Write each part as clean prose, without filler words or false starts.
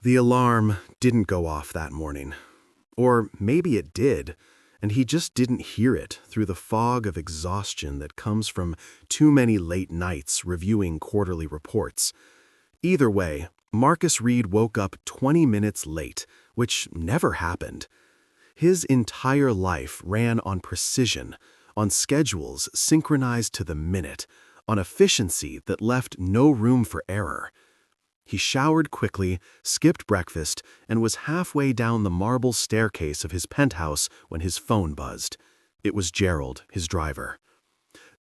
The alarm didn't go off that morning. Or maybe it did, and he just didn't hear it through the fog of exhaustion that comes from too many late nights reviewing quarterly reports. Either way, Marcus Reed woke up 20 minutes late, which never happened. His entire life ran on precision, on schedules synchronized to the minute, on efficiency that left no room for error. He showered quickly, skipped breakfast, and was halfway down the marble staircase of his penthouse when his phone buzzed. It was Gerald, his driver.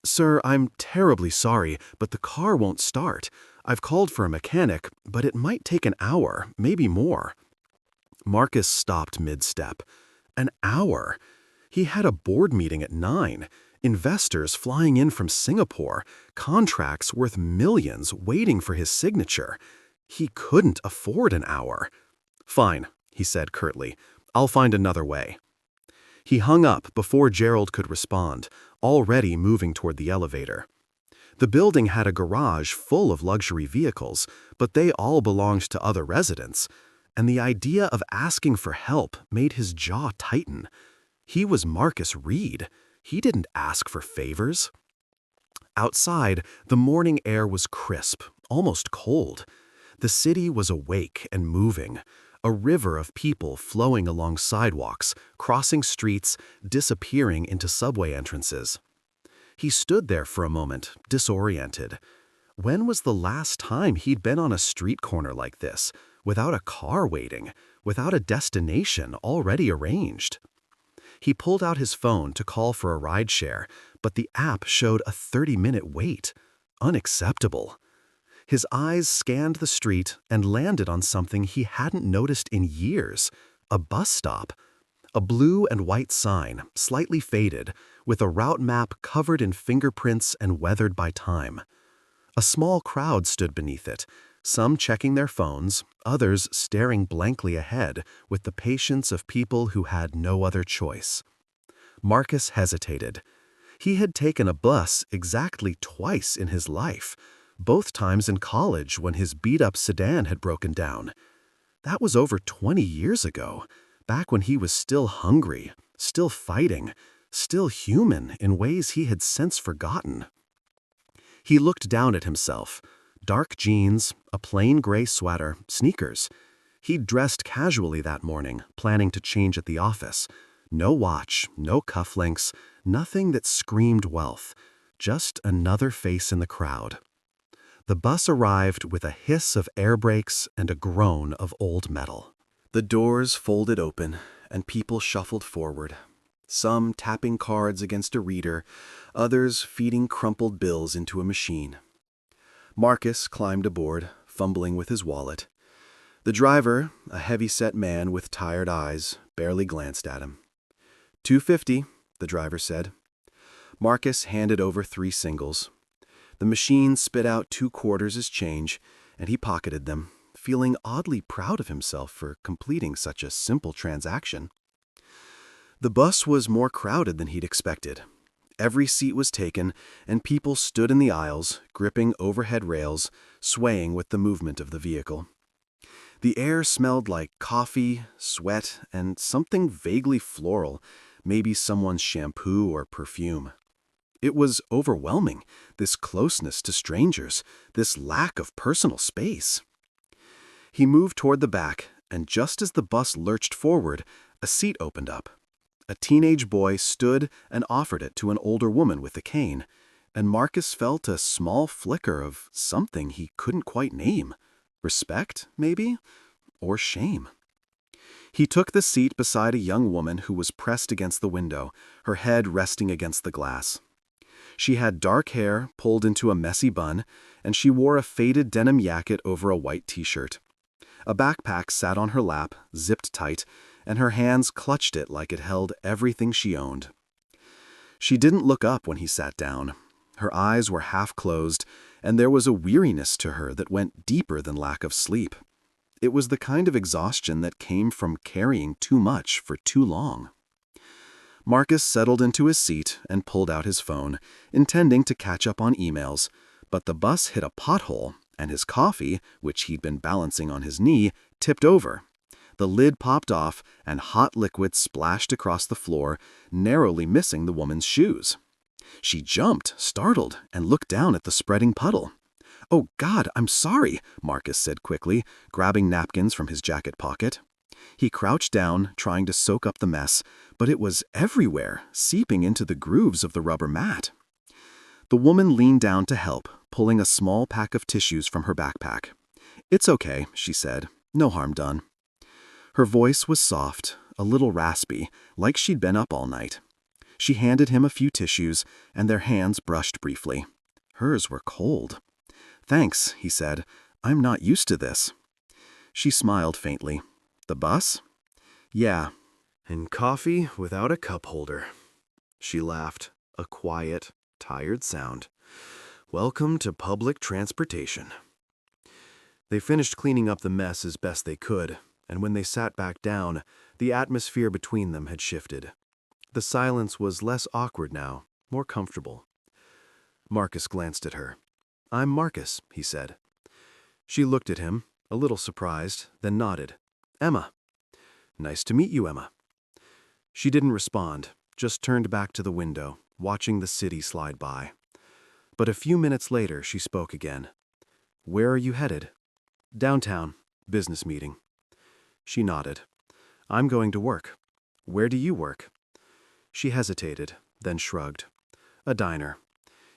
"Sir, I'm terribly sorry, but the car won't start. I've called for a mechanic, but it might take an hour, maybe more." Marcus stopped mid-step. An hour? He had a board meeting at 9, investors flying in from Singapore, contracts worth millions waiting for his signature. He couldn't afford an hour. "Fine," he said curtly. "I'll find another way." He hung up before Gerald could respond, already moving toward the elevator. The building had a garage full of luxury vehicles, but they all belonged to other residents, and the idea of asking for help made his jaw tighten. He was Marcus Reed. He didn't ask for favors. Outside, the morning air was crisp, almost cold. The city was awake and moving, a river of people flowing along sidewalks, crossing streets, disappearing into subway entrances. He stood there for a moment, disoriented. When was the last time he'd been on a street corner like this, without a car waiting, without a destination already arranged? He pulled out his phone to call for a rideshare, but the app showed a 30-minute wait. Unacceptable. His eyes scanned the street and landed on something he hadn't noticed in years, a bus stop. A blue and white sign, slightly faded, with a route map covered in fingerprints and weathered by time. A small crowd stood beneath it, some checking their phones, others staring blankly ahead with the patience of people who had no other choice. Marcus hesitated. He had taken a bus exactly twice in his life, both times in college when his beat-up sedan had broken down. That was over 20 years ago, back when he was still hungry, still fighting, still human in ways he had since forgotten. He looked down at himself. Dark jeans, a plain gray sweater, sneakers. He'd dressed casually that morning, planning to change at the office. No watch, no cufflinks, nothing that screamed wealth. Just another face in the crowd. The bus arrived with a hiss of air brakes and a groan of old metal. The doors folded open, and people shuffled forward, some tapping cards against a reader, others feeding crumpled bills into a machine. Marcus climbed aboard, fumbling with his wallet. The driver, a heavy-set man with tired eyes, barely glanced at him. "$2.50, the driver said. Marcus handed over 3 singles. The machine spit out 2 quarters as change, and he pocketed them, feeling oddly proud of himself for completing such a simple transaction. The bus was more crowded than he'd expected. Every seat was taken, and people stood in the aisles, gripping overhead rails, swaying with the movement of the vehicle. The air smelled like coffee, sweat, and something vaguely floral, maybe someone's shampoo or perfume. It was overwhelming, this closeness to strangers, this lack of personal space. He moved toward the back, and just as the bus lurched forward, a seat opened up. A teenage boy stood and offered it to an older woman with a cane, and Marcus felt a small flicker of something he couldn't quite name. Respect, maybe? Or shame. He took the seat beside a young woman who was pressed against the window, her head resting against the glass. She had dark hair pulled into a messy bun, and she wore a faded denim jacket over a white t-shirt. A backpack sat on her lap, zipped tight, and her hands clutched it like it held everything she owned. She didn't look up when he sat down. Her eyes were half closed, and there was a weariness to her that went deeper than lack of sleep. It was the kind of exhaustion that came from carrying too much for too long. Marcus settled into his seat and pulled out his phone, intending to catch up on emails, but the bus hit a pothole, and his coffee, which he'd been balancing on his knee, tipped over. The lid popped off, and hot liquid splashed across the floor, narrowly missing the woman's shoes. She jumped, startled, and looked down at the spreading puddle. "Oh, God, I'm sorry," Marcus said quickly, grabbing napkins from his jacket pocket. He crouched down, trying to soak up the mess, but it was everywhere, seeping into the grooves of the rubber mat. The woman leaned down to help, pulling a small pack of tissues from her backpack. "It's okay," she said. "No harm done." Her voice was soft, a little raspy, like she'd been up all night. She handed him a few tissues, and their hands brushed briefly. Hers were cold. "Thanks," he said. "I'm not used to this." She smiled faintly. "The bus?" "Yeah. And coffee without a cup holder." She laughed, a quiet, tired sound. "Welcome to public transportation." They finished cleaning up the mess as best they could, and when they sat back down, the atmosphere between them had shifted. The silence was less awkward now, more comfortable. Marcus glanced at her. "I'm Marcus," he said. She looked at him, a little surprised, then nodded. "Emma." "Nice to meet you, Emma." She didn't respond, just turned back to the window, watching the city slide by. But a few minutes later, she spoke again. "Where are you headed?" "Downtown. Business meeting." She nodded. "I'm going to work." "Where do you work?" She hesitated, then shrugged. "A diner.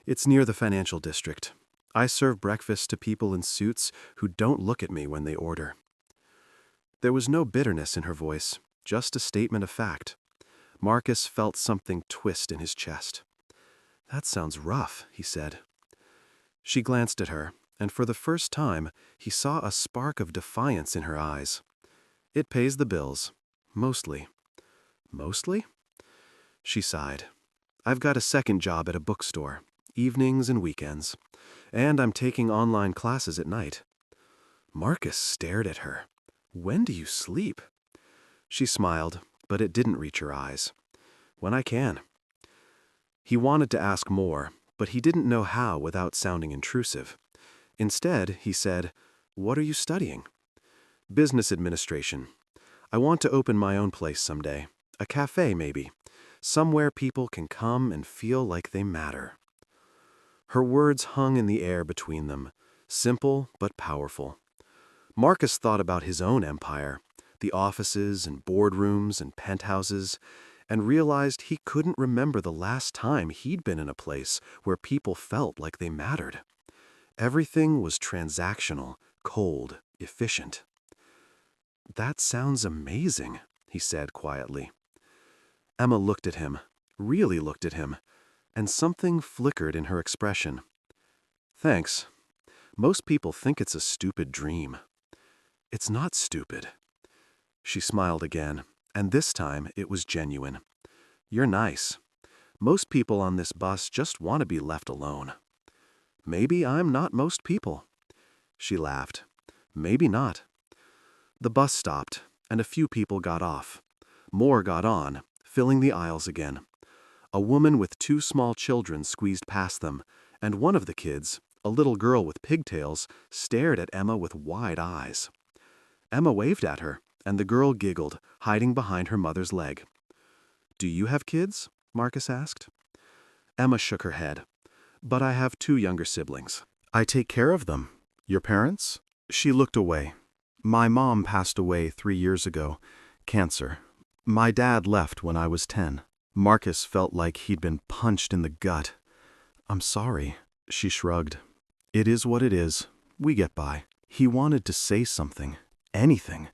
It's near the financial district. I serve breakfast to people in suits who don't look at me when they order." There was no bitterness in her voice, just a statement of fact. Marcus felt something twist in his chest. "That sounds rough," he said. She glanced at her, and for the first time, he saw a spark of defiance in her eyes. "It pays the bills. Mostly." "Mostly?" She sighed. "I've got a second job at a bookstore, evenings and weekends, and I'm taking online classes at night." Marcus stared at her. "When do you sleep?" She smiled, but it didn't reach her eyes. "When I can." He wanted to ask more, but he didn't know how without sounding intrusive. Instead, he said, "What are you studying?" "Business administration. I want to open my own place someday. A cafe, maybe. Somewhere people can come and feel like they matter." Her words hung in the air between them, simple but powerful. Marcus thought about his own empire, the offices and boardrooms and penthouses, and realized he couldn't remember the last time he'd been in a place where people felt like they mattered. Everything was transactional, cold, efficient. "That sounds amazing," he said quietly. Emma looked at him, really looked at him, and something flickered in her expression. "Thanks. Most people think it's a stupid dream." "It's not stupid." She smiled again, and this time it was genuine. "You're nice. Most people on this bus just want to be left alone." "Maybe I'm not most people." She laughed. "Maybe not." The bus stopped, and a few people got off. More got on, filling the aisles again. A woman with 2 small children squeezed past them, and one of the kids, a little girl with pigtails, stared at Emma with wide eyes. Emma waved at her, and the girl giggled, hiding behind her mother's leg. "Do you have kids?" Marcus asked. Emma shook her head. "But I have 2 younger siblings. I take care of them. Your parents?" She looked away. "My mom passed away 3 years ago. Cancer. My dad left when I was 10. Marcus felt like he'd been punched in the gut. "I'm sorry." She shrugged. "It is what it is. We get by." He wanted to say something, anything,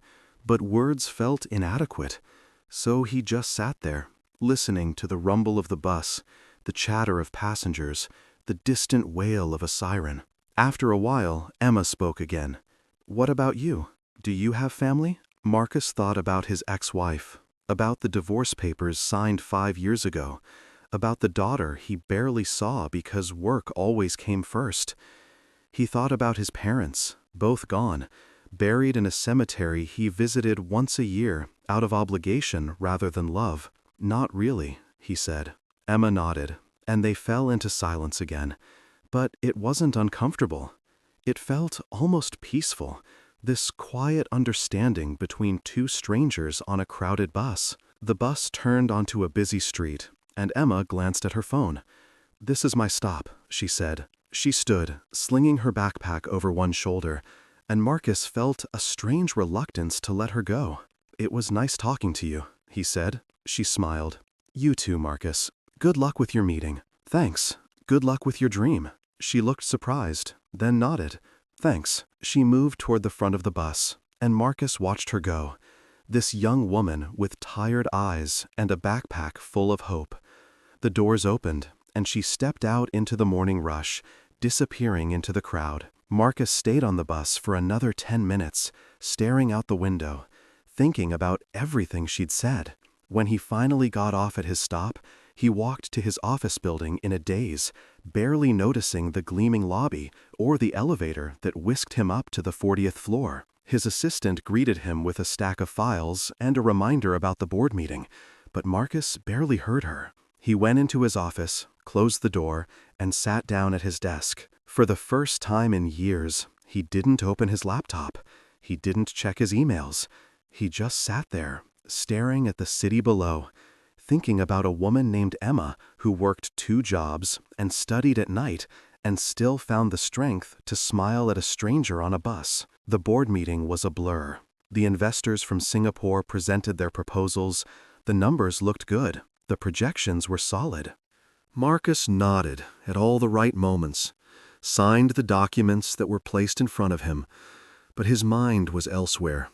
but words felt inadequate. So he just sat there, listening to the rumble of the bus, the chatter of passengers, the distant wail of a siren. After a while, Emma spoke again. "What about you? Do you have family?" Marcus thought about his ex-wife, about the divorce papers signed 5 years ago, about the daughter he barely saw because work always came first. He thought about his parents, both gone, buried in a cemetery he visited once a year out of obligation rather than love. "Not really," he said. Emma nodded, and they fell into silence again. But it wasn't uncomfortable. It felt almost peaceful, This quiet understanding between two strangers on a crowded bus. The bus turned onto a busy street, and Emma glanced at her phone. "This is my stop," she said. She stood, slinging her backpack over one shoulder, and Marcus felt a strange reluctance to let her go. "It was nice talking to you," he said. She smiled. "You too, Marcus. Good luck with your meeting." "Thanks. Good luck with your dream." She looked surprised, then nodded. "Thanks." She moved toward the front of the bus, and Marcus watched her go. This young woman with tired eyes and a backpack full of hope. The doors opened, and she stepped out into the morning rush, disappearing into the crowd. Marcus stayed on the bus for another 10 minutes, staring out the window, thinking about everything she'd said. When he finally got off at his stop, he walked to his office building in a daze, barely noticing the gleaming lobby or the elevator that whisked him up to the 40th floor. His assistant greeted him with a stack of files and a reminder about the board meeting, but Marcus barely heard her. He went into his office, closed the door, and sat down at his desk. For the first time in years, he didn't open his laptop. He didn't check his emails. He just sat there, staring at the city below, thinking about a woman named Emma who worked 2 jobs and studied at night and still found the strength to smile at a stranger on a bus. The board meeting was a blur. The investors from Singapore presented their proposals. The numbers looked good. The projections were solid. Marcus nodded at all the right moments, signed the documents that were placed in front of him, but his mind was elsewhere.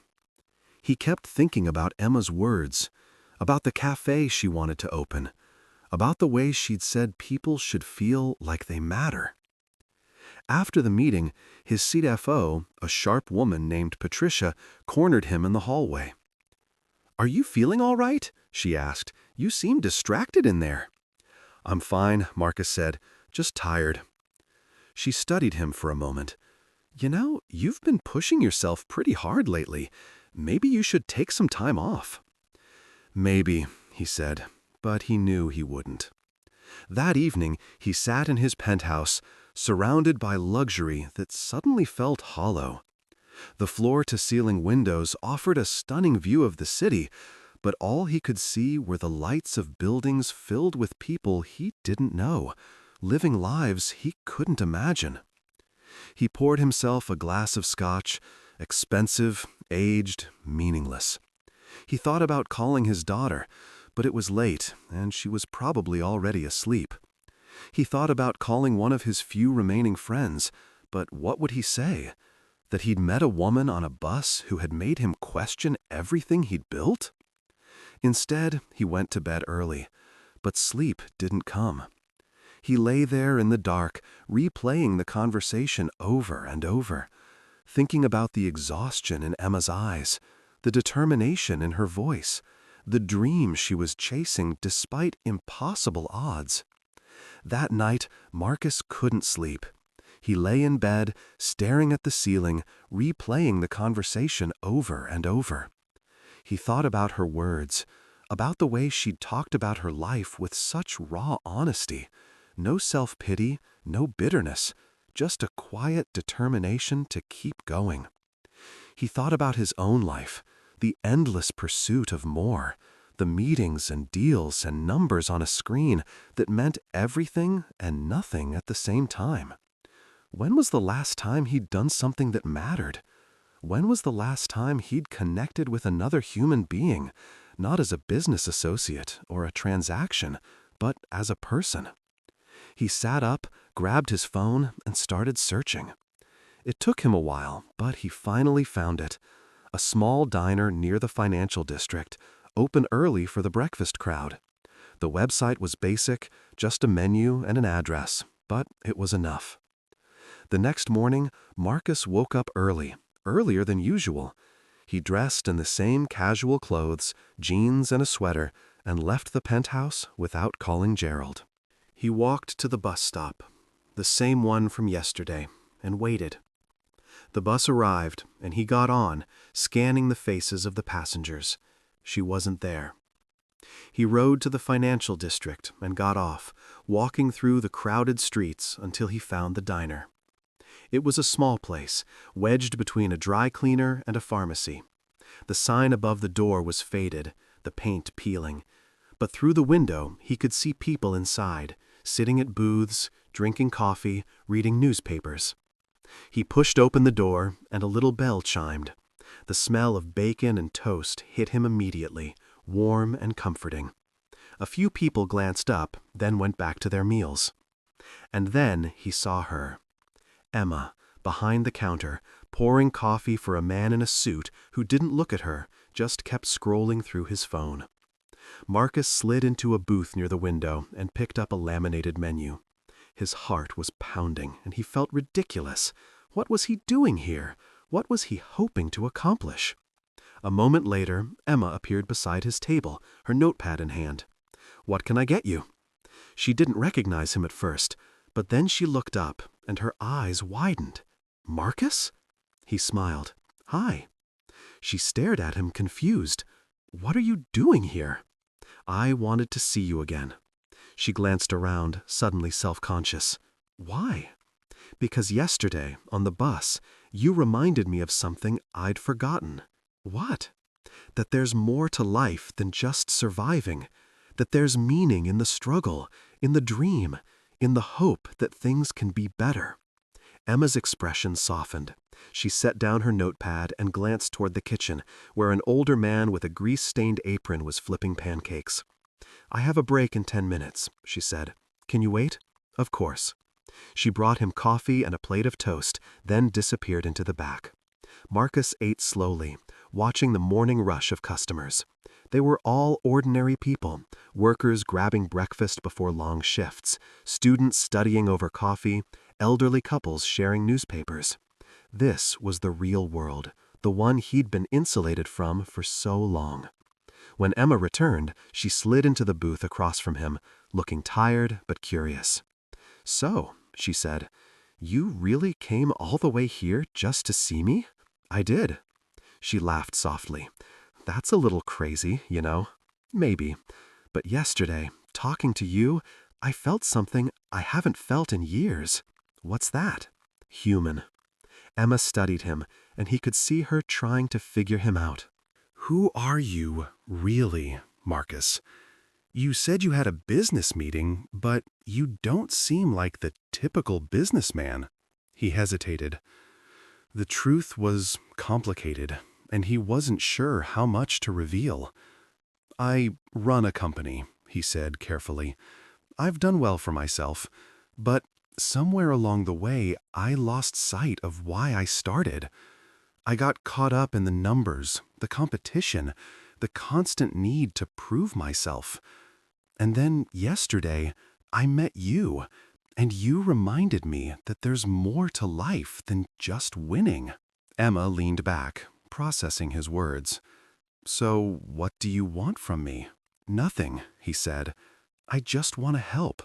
He kept thinking about Emma's words, about the cafe she wanted to open, about the way she'd said people should feel like they matter. After the meeting, his CFO, a sharp woman named Patricia, cornered him in the hallway. "Are you feeling all right?" she asked. "You seem distracted in there." "I'm fine," Marcus said. "Just tired." She studied him for a moment. "You know, you've been pushing yourself pretty hard lately. Maybe you should take some time off." "Maybe," he said, but he knew he wouldn't. That evening, he sat in his penthouse, surrounded by luxury that suddenly felt hollow. The floor-to-ceiling windows offered a stunning view of the city, but all he could see were the lights of buildings filled with people he didn't know, living lives he couldn't imagine. He poured himself a glass of scotch, expensive, aged, meaningless. He thought about calling his daughter, but it was late, and she was probably already asleep. He thought about calling one of his few remaining friends, but what would he say? That he'd met a woman on a bus who had made him question everything he'd built? Instead, he went to bed early, but sleep didn't come. He lay there in the dark, replaying the conversation over and over, thinking about the exhaustion in Emma's eyes, the determination in her voice, the dream she was chasing despite impossible odds. That night, Marcus couldn't sleep. He lay in bed, staring at the ceiling, replaying the conversation over and over. He thought about her words, about the way she'd talked about her life with such raw honesty. No self-pity, no bitterness, just a quiet determination to keep going. He thought about his own life, the endless pursuit of more, the meetings and deals and numbers on a screen that meant everything and nothing at the same time. When was the last time he'd done something that mattered? When was the last time he'd connected with another human being, not as a business associate or a transaction, but as a person? He sat up, grabbed his phone, and started searching. It took him a while, but he finally found it. A small diner near the financial district, open early for the breakfast crowd. The website was basic, just a menu and an address, but it was enough. The next morning, Marcus woke up early, earlier than usual. He dressed in the same casual clothes, jeans and a sweater, and left the penthouse without calling Gerald. He walked to the bus stop, the same one from yesterday, and waited. The bus arrived, and he got on, scanning the faces of the passengers. She wasn't there. He rode to the financial district and got off, walking through the crowded streets until he found the diner. It was a small place, wedged between a dry cleaner and a pharmacy. The sign above the door was faded, the paint peeling. But through the window, he could see people inside, sitting at booths, drinking coffee, reading newspapers. He pushed open the door, and a little bell chimed. The smell of bacon and toast hit him immediately, warm and comforting. A few people glanced up, then went back to their meals. And then he saw her. Emma, behind the counter, pouring coffee for a man in a suit who didn't look at her, just kept scrolling through his phone. Marcus slid into a booth near the window and picked up a laminated menu. His heart was pounding, and he felt ridiculous. What was he doing here? What was he hoping to accomplish? A moment later, Emma appeared beside his table, her notepad in hand. "What can I get you?" She didn't recognize him at first, but then she looked up, and her eyes widened. "Marcus?" He smiled. "Hi." She stared at him, confused. "What are you doing here?" "I wanted to see you again." She glanced around, suddenly self-conscious. "Why?" "Because yesterday, on the bus, you reminded me of something I'd forgotten." "What?" "That there's more to life than just surviving. That there's meaning in the struggle, in the dream, in the hope that things can be better." Emma's expression softened. She set down her notepad and glanced toward the kitchen, where an older man with a grease-stained apron was flipping pancakes. "I have a break in 10 minutes," she said. "Can you wait?" "Of course." She brought him coffee and a plate of toast, then disappeared into the back. Marcus ate slowly, watching the morning rush of customers. They were all ordinary people, workers grabbing breakfast before long shifts, students studying over coffee, elderly couples sharing newspapers. This was the real world, the one he'd been insulated from for so long. When Emma returned, she slid into the booth across from him, looking tired but curious. "So," she said, "you really came all the way here just to see me?" "I did." She laughed softly. "That's a little crazy, you know." "Maybe. But yesterday, talking to you, I felt something I haven't felt in years." "What's that?" "Human." Emma studied him, and he could see her trying to figure him out. "Who are you, really, Marcus? You said you had a business meeting, but you don't seem like the typical businessman." He hesitated. The truth was complicated, and he wasn't sure how much to reveal. "I run a company," he said carefully. "I've done well for myself, but somewhere along the way I lost sight of why I started. I got caught up in the numbers, the competition, the constant need to prove myself. And then yesterday, I met you, and you reminded me that there's more to life than just winning." Emma leaned back, processing his words. "So what do you want from me?" "Nothing," he said. "I just want to help.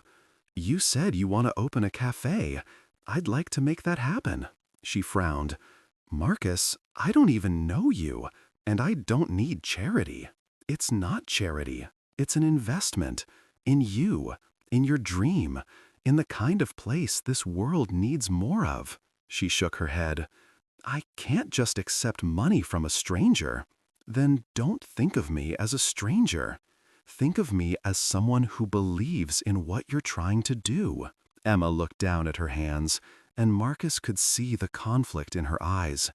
You said you want to open a cafe. I'd like to make that happen." She frowned. "Marcus, I don't even know you, and I don't need charity." "It's not charity. It's an investment. In you, in your dream, in the kind of place this world needs more of." She shook her head. "I can't just accept money from a stranger." "Then don't think of me as a stranger. Think of me as someone who believes in what you're trying to do." Emma looked down at her hands, and Marcus could see the conflict in her eyes.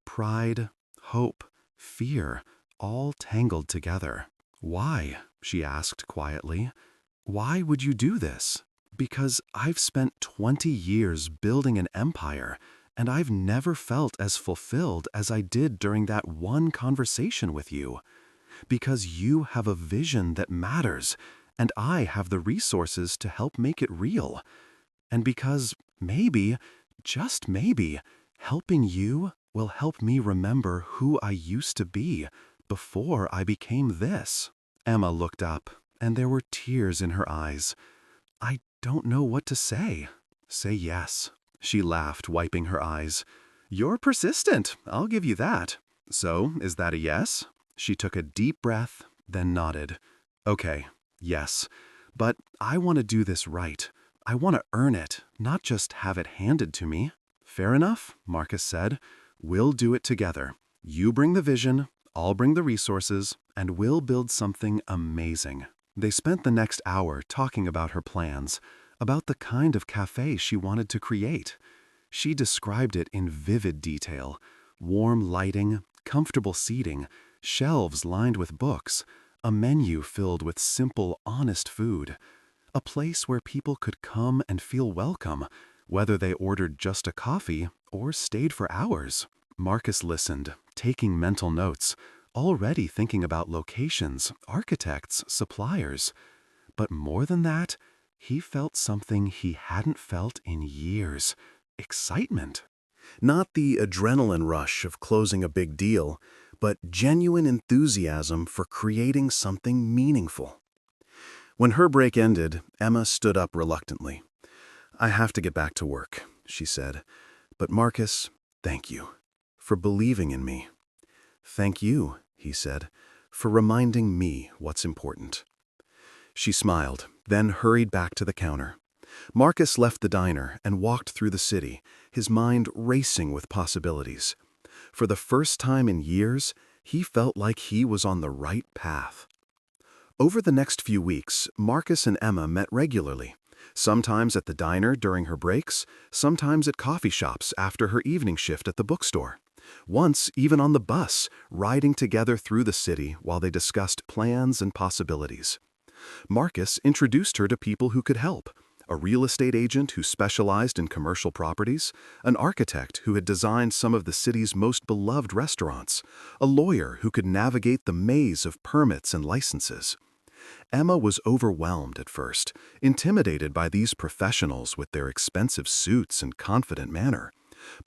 Pride, hope, fear, all tangled together. "Why?" she asked quietly. "Why would you do this?" "Because I've spent 20 years building an empire, and I've never felt as fulfilled as I did during that one conversation with you. Because you have a vision that matters, and I have the resources to help make it real. And because maybe, just maybe, helping you will help me remember who I used to be before I became this." Emma looked up, and there were tears in her eyes. "I don't know what to say." "Say yes." She laughed, wiping her eyes. "You're persistent, I'll give you that. So, is that a yes?" She took a deep breath, then nodded. "Okay, yes. But I want to do this right. I want to earn it, not just have it handed to me." Fair enough, Marcus said. We'll do it together. You bring the vision, I'll bring the resources, and we'll build something amazing. They spent the next hour talking about her plans, about the kind of cafe she wanted to create. She described it in vivid detail: warm lighting, comfortable seating, shelves lined with books, a menu filled with simple, honest food. A place where people could come and feel welcome, whether they ordered just a coffee or stayed for hours. Marcus listened, taking mental notes, already thinking about locations, architects, suppliers. But more than that, he felt something he hadn't felt in years: excitement. Not the adrenaline rush of closing a big deal, but genuine enthusiasm for creating something meaningful. When her break ended, Emma stood up reluctantly. "I have to get back to work," she said. "But Marcus, thank you for believing in me." "Thank you," he said, "for reminding me what's important." She smiled, then hurried back to the counter. Marcus left the diner and walked through the city, his mind racing with possibilities. For the first time in years, he felt like he was on the right path. Over the next few weeks, Marcus and Emma met regularly, sometimes at the diner during her breaks, sometimes at coffee shops after her evening shift at the bookstore. Once even on the bus, riding together through the city while they discussed plans and possibilities. Marcus introduced her to people who could help: a real estate agent who specialized in commercial properties, an architect who had designed some of the city's most beloved restaurants, a lawyer who could navigate the maze of permits and licenses. Emma was overwhelmed at first, intimidated by these professionals with their expensive suits and confident manner.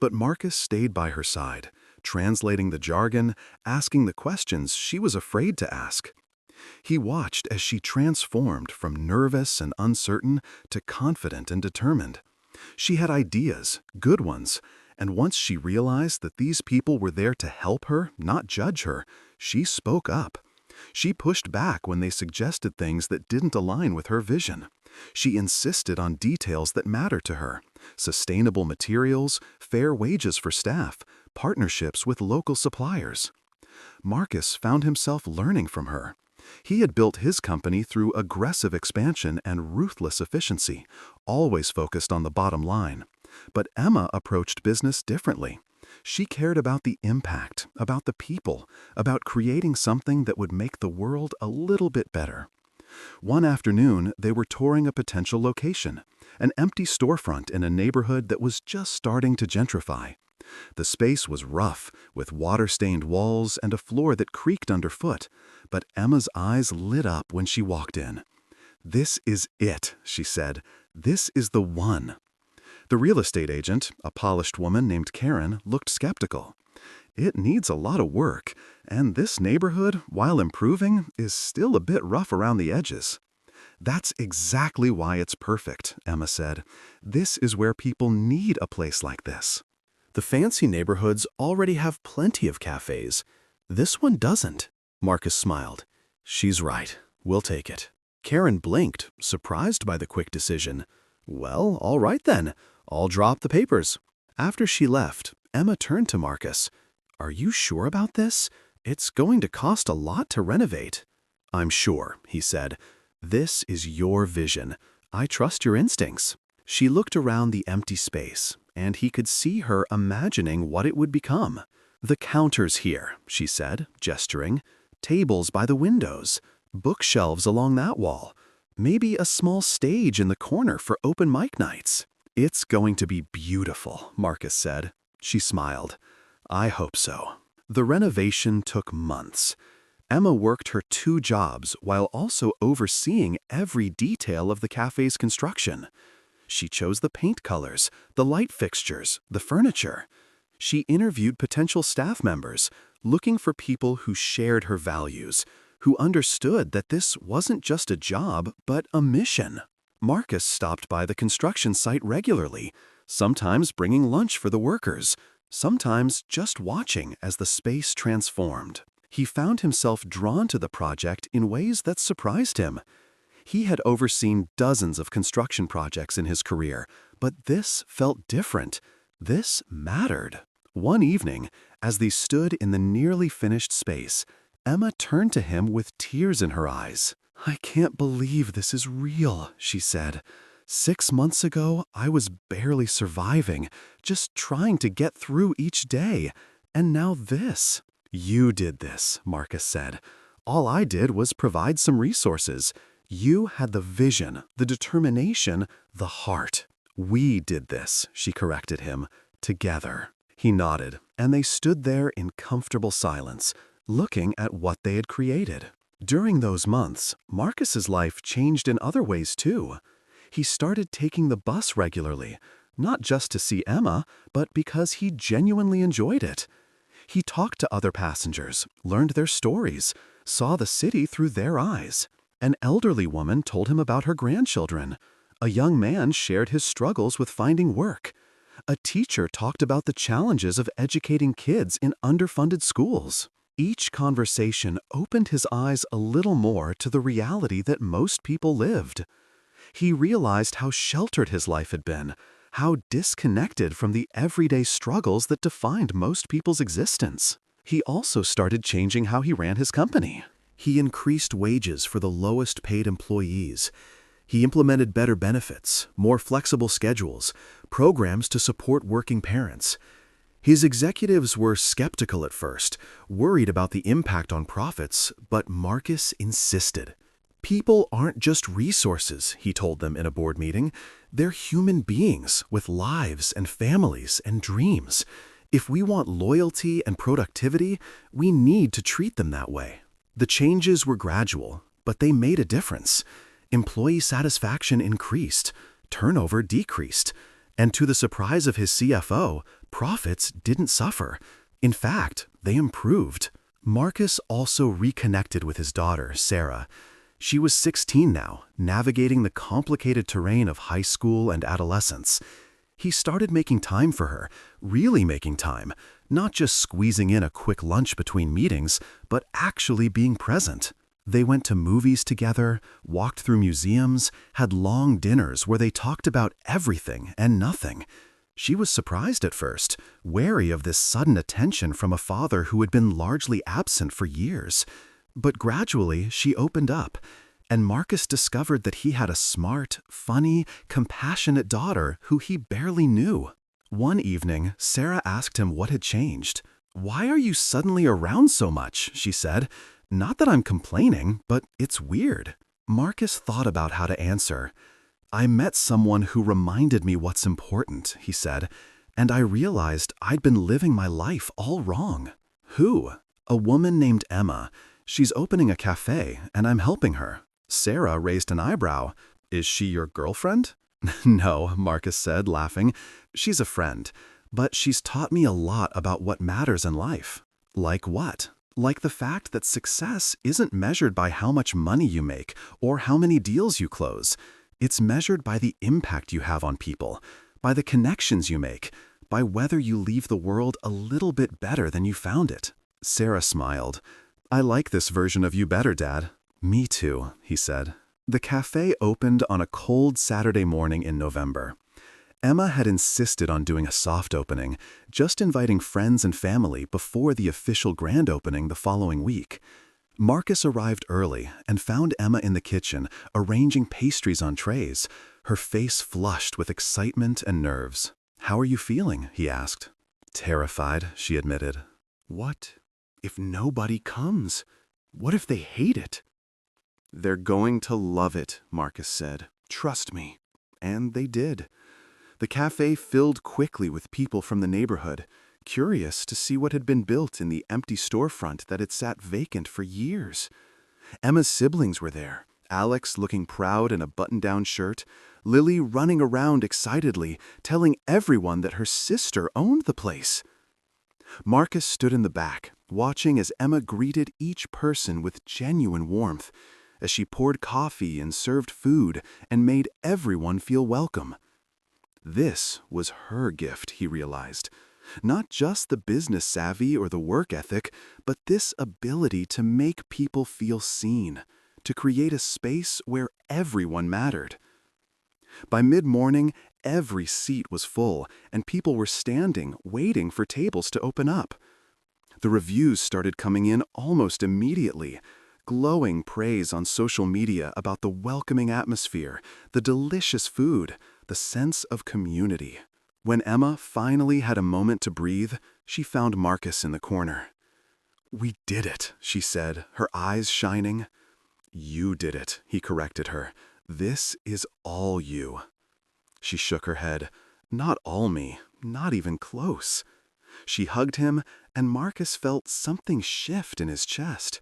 But Marcus stayed by her side, translating the jargon, asking the questions she was afraid to ask. He watched as she transformed from nervous and uncertain to confident and determined. She had ideas, good ones, and once she realized that these people were there to help her, not judge her, she spoke up. She pushed back when they suggested things that didn't align with her vision. She insisted on details that mattered to her: sustainable materials, fair wages for staff, partnerships with local suppliers. Marcus found himself learning from her. He had built his company through aggressive expansion and ruthless efficiency, always focused on the bottom line. But Emma approached business differently. She cared about the impact, about the people, about creating something that would make the world a little bit better. One afternoon, they were touring a potential location, an empty storefront in a neighborhood that was just starting to gentrify. The space was rough, with water-stained walls and a floor that creaked underfoot, but Emma's eyes lit up when she walked in. "This is it," she said. "This is the one." The real estate agent, a polished woman named Karen, looked skeptical. "It needs a lot of work, and this neighborhood, while improving, is still a bit rough around the edges." "That's exactly why it's perfect," Emma said. "This is where people need a place like this." "The fancy neighborhoods already have plenty of cafes. This one doesn't." Marcus smiled. "She's right. We'll take it." Karen blinked, surprised by the quick decision. "Well, all right then. I'll drop the papers." After she left, Emma turned to Marcus. "Are you sure about this? It's going to cost a lot to renovate." "I'm sure," he said. "This is your vision. I trust your instincts." She looked around the empty space, and he could see her imagining what it would become. "The counters here," she said, gesturing. "Tables by the windows. Bookshelves along that wall. Maybe a small stage in the corner for open mic nights." "It's going to be beautiful," Marcus said. She smiled. "I hope so." The renovation took months. Emma worked her 2 jobs while also overseeing every detail of the cafe's construction. She chose the paint colors, the light fixtures, the furniture. She interviewed potential staff members, looking for people who shared her values, who understood that this wasn't just a job, but a mission. Marcus stopped by the construction site regularly, sometimes bringing lunch for the workers, sometimes just watching as the space transformed. He found himself drawn to the project in ways that surprised him. He had overseen dozens of construction projects in his career, but this felt different, This mattered. One evening, as they stood in the nearly finished space, Emma turned to him with tears in her eyes. "I can't believe this is real," she said. "6 months ago, I was barely surviving, just trying to get through each day. And now this." "You did this," Marcus said. "All I did was provide some resources. You had the vision, the determination, the heart." "We did this," she corrected him, "together." He nodded, and they stood there in comfortable silence, looking at what they had created. During those months, Marcus's life changed in other ways too. He started taking the bus regularly, not just to see Emma, but because he genuinely enjoyed it. He talked to other passengers, learned their stories, saw the city through their eyes. An elderly woman told him about her grandchildren. A young man shared his struggles with finding work. A teacher talked about the challenges of educating kids in underfunded schools. Each conversation opened his eyes a little more to the reality that most people lived. He realized how sheltered his life had been, how disconnected from the everyday struggles that defined most people's existence. He also started changing how he ran his company. He increased wages for the lowest paid employees. He implemented better benefits, more flexible schedules, programs to support working parents. His executives were skeptical at first, worried about the impact on profits, but Marcus insisted. "People aren't just resources," he told them in a board meeting. "They're human beings with lives and families and dreams. If we want loyalty and productivity, we need to treat them that way." The changes were gradual, but they made a difference. Employee satisfaction increased, turnover decreased, and to the surprise of his CFO, profits didn't suffer. In fact, they improved. Marcus also reconnected with his daughter, Sarah. She was 16 now, navigating the complicated terrain of high school and adolescence. He started making time for her, really making time, not just squeezing in a quick lunch between meetings, but actually being present. They went to movies together, walked through museums, had long dinners where they talked about everything and nothing. She was surprised at first, wary of this sudden attention from a father who had been largely absent for years. But gradually, she opened up, and Marcus discovered that he had a smart, funny, compassionate daughter who he barely knew. One evening, Sarah asked him what had changed. "Why are you suddenly around so much?" she said. "Not that I'm complaining, but it's weird." Marcus thought about how to answer. "I met someone who reminded me what's important," he said, "and I realized I'd been living my life all wrong." "Who?" "A woman named Emma. She's opening a cafe, and I'm helping her." Sarah raised an eyebrow. "Is she your girlfriend?" "No," Marcus said, laughing. "She's a friend, but she's taught me a lot about what matters in life." "Like what?" "Like the fact that success isn't measured by how much money you make or how many deals you close. It's measured by the impact you have on people, by the connections you make, by whether you leave the world a little bit better than you found it." Sarah smiled. "I like this version of you better, Dad." "Me too," he said. The cafe opened on a cold Saturday morning in November. Emma had insisted on doing a soft opening, just inviting friends and family before the official grand opening the following week. Marcus arrived early and found Emma in the kitchen, arranging pastries on trays, her face flushed with excitement and nerves. "How are you feeling?" he asked. "Terrified," she admitted. "What if nobody comes? What if they hate it?" "They're going to love it," Marcus said. "Trust me." And they did. The cafe filled quickly with people from the neighborhood, curious to see what had been built in the empty storefront that had sat vacant for years. Emma's siblings were there, Alex looking proud in a button-down shirt, Lily running around excitedly, telling everyone that her sister owned the place. Marcus stood in the back, watching as Emma greeted each person with genuine warmth, as she poured coffee and served food and made everyone feel welcome. This was her gift, he realized. Not just the business savvy or the work ethic, but this ability to make people feel seen, to create a space where everyone mattered. By mid-morning, Every seat was full, and people were standing, waiting for tables to open up. The reviews started coming in almost immediately. Glowing praise on social media about the welcoming atmosphere, the delicious food, the sense of community. When Emma finally had a moment to breathe, she found Marcus in the corner. "We did it," she said, her eyes shining. "You did it," he corrected her. "This is all you." She shook her head. "Not all me, not even close." She hugged him, and Marcus felt something shift in his chest.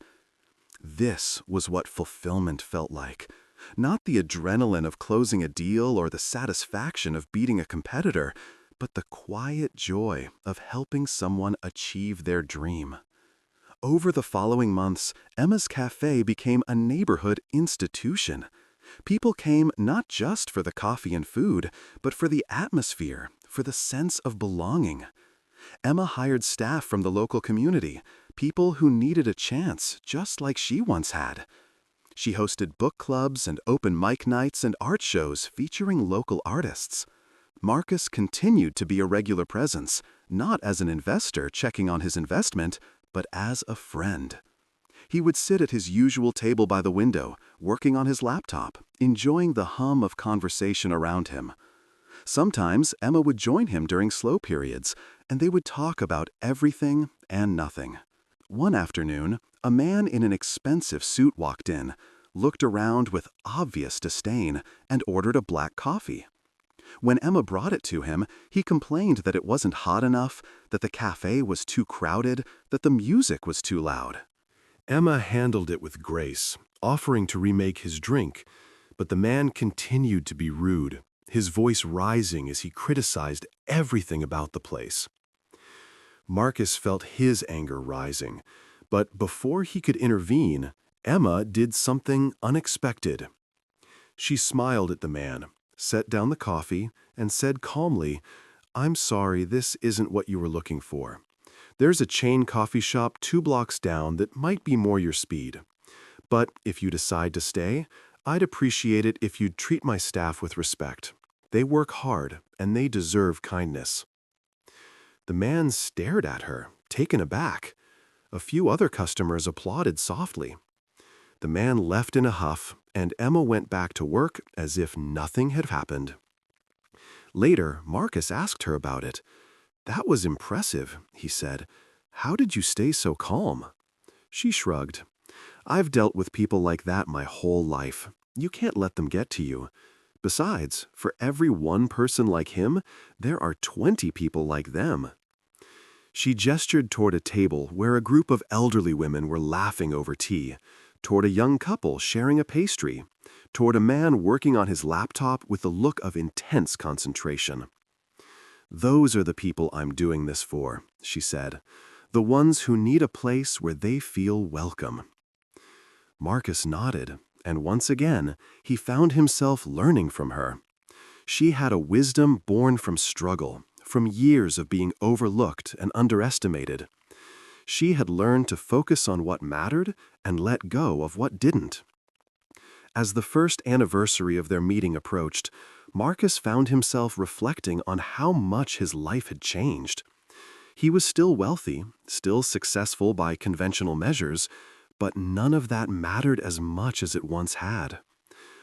This was what fulfillment felt like. Not the adrenaline of closing a deal or the satisfaction of beating a competitor, but the quiet joy of helping someone achieve their dream. Over the following months, Emma's Cafe became a neighborhood institution. People came not just for the coffee and food, but for the atmosphere, for the sense of belonging. Emma hired staff from the local community, people who needed a chance, just like she once had. She hosted book clubs and open mic nights and art shows featuring local artists. Marcus continued to be a regular presence, not as an investor checking on his investment, but as a friend. He would sit at his usual table by the window, working on his laptop, enjoying the hum of conversation around him. Sometimes Emma would join him during slow periods, and they would talk about everything and nothing. One afternoon, a man in an expensive suit walked in, looked around with obvious disdain, and ordered a black coffee. When Emma brought it to him, he complained that it wasn't hot enough, that the cafe was too crowded, that the music was too loud. Emma handled it with grace, offering to remake his drink, but the man continued to be rude, his voice rising as he criticized everything about the place. Marcus felt his anger rising, but before he could intervene, Emma did something unexpected. She smiled at the man, set down the coffee, and said calmly, "I'm sorry, this isn't what you were looking for. There's a chain coffee shop 2 blocks down that might be more your speed. But if you decide to stay, I'd appreciate it if you'd treat my staff with respect. They work hard, and they deserve kindness." The man stared at her, taken aback. A few other customers applauded softly. The man left in a huff, and Emma went back to work as if nothing had happened. Later, Marcus asked her about it. "That was impressive," he said. "How did you stay so calm?" She shrugged. "I've dealt with people like that my whole life. You can't let them get to you. Besides, for every one person like him, there are 20 people like them." She gestured toward a table where a group of elderly women were laughing over tea, toward a young couple sharing a pastry, toward a man working on his laptop with a look of intense concentration. "Those are the people I'm doing this for," she said. "The ones who need a place where they feel welcome." Marcus nodded, and once again, he found himself learning from her. She had a wisdom born from struggle, from years of being overlooked and underestimated. She had learned to focus on what mattered and let go of what didn't. As the first anniversary of their meeting approached, Marcus found himself reflecting on how much his life had changed. He was still wealthy, still successful by conventional measures, but none of that mattered as much as it once had.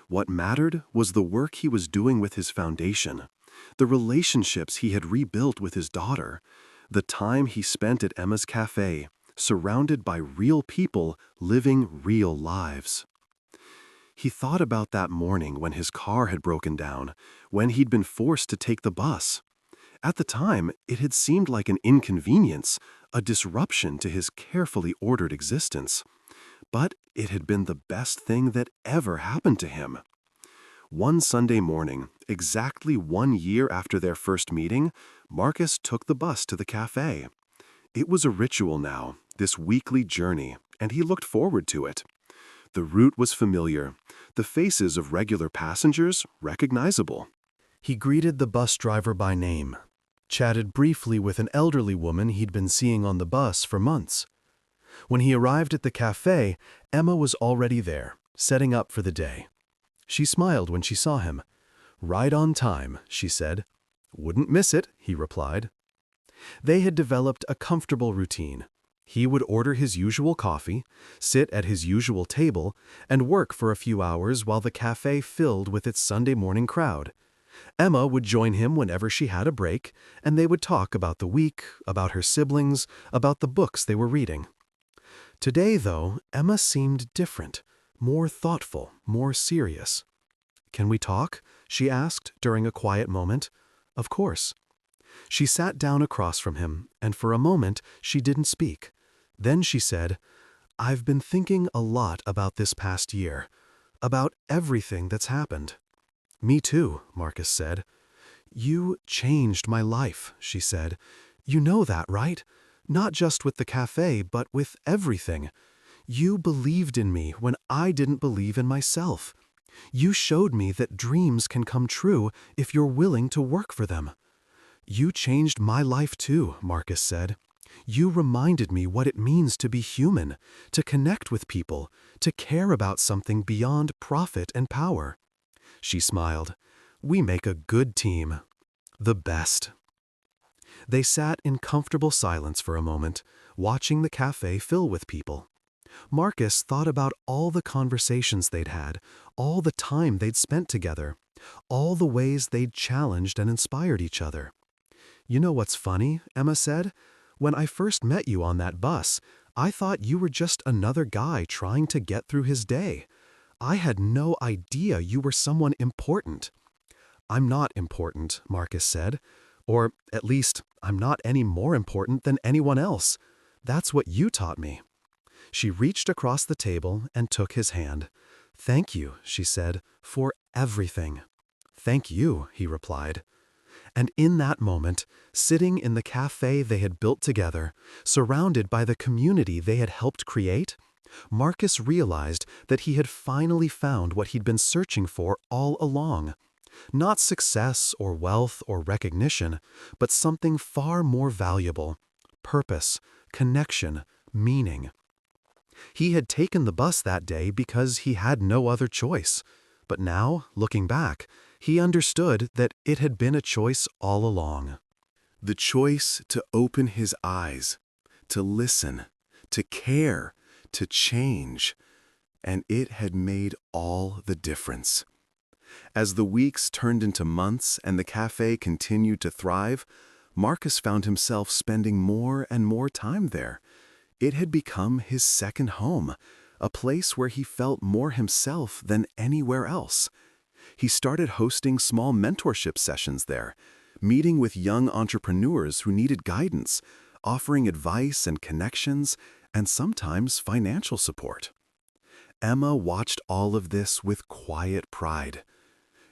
What mattered was the work he was doing with his foundation, the relationships he had rebuilt with his daughter, the time he spent at Emma's Cafe, surrounded by real people living real lives. He thought about that morning when his car had broken down, when he'd been forced to take the bus. At the time, it had seemed like an inconvenience, a disruption to his carefully ordered existence. But it had been the best thing that ever happened to him. One Sunday morning, exactly 1 year after their first meeting, Marcus took the bus to the cafe. It was a ritual now, this weekly journey, and he looked forward to it. The route was familiar, the faces of regular passengers recognizable. He greeted the bus driver by name, chatted briefly with an elderly woman he'd been seeing on the bus for months. When he arrived at the cafe, Emma was already there, setting up for the day. She smiled when she saw him. "Right on time," she said. "Wouldn't miss it," he replied. They had developed a comfortable routine. He would order his usual coffee, sit at his usual table, and work for a few hours while the cafe filled with its Sunday morning crowd. Emma would join him whenever she had a break, and they would talk about the week, about her siblings, about the books they were reading. Today, though, Emma seemed different, more thoughtful, more serious. "Can we talk?" she asked during a quiet moment. "Of course." She sat down across from him, and for a moment she didn't speak. Then she said, "I've been thinking a lot about this past year, about everything that's happened." "Me too," Marcus said. "You changed my life," she said. "You know that, right? Not just with the cafe, but with everything. You believed in me when I didn't believe in myself. You showed me that dreams can come true if you're willing to work for them." "You changed my life too," Marcus said. "You reminded me what it means to be human, to connect with people, to care about something beyond profit and power." She smiled. "We make a good team. The best." They sat in comfortable silence for a moment, watching the cafe fill with people. Marcus thought about all the conversations they'd had, all the time they'd spent together, all the ways they'd challenged and inspired each other. "You know what's funny?" Emma said. "When I first met you on that bus, I thought you were just another guy trying to get through his day. I had no idea you were someone important." "I'm not important," Marcus said. "Or, at least, I'm not any more important than anyone else. That's what you taught me." She reached across the table and took his hand. "Thank you," she said, "for everything." "Thank you," he replied. And in that moment, sitting in the cafe they had built together, surrounded by the community they had helped create, Marcus realized that he had finally found what he'd been searching for all along. Not success or wealth or recognition, but something far more valuable: purpose, connection, meaning. He had taken the bus that day because he had no other choice. But now, looking back, he understood that it had been a choice all along. The choice to open his eyes, to listen, to care, to change. And it had made all the difference. As the weeks turned into months and the cafe continued to thrive, Marcus found himself spending more and more time there. It had become his second home, a place where he felt more himself than anywhere else. He started hosting small mentorship sessions there, meeting with young entrepreneurs who needed guidance, offering advice and connections, and sometimes financial support. Emma watched all of this with quiet pride.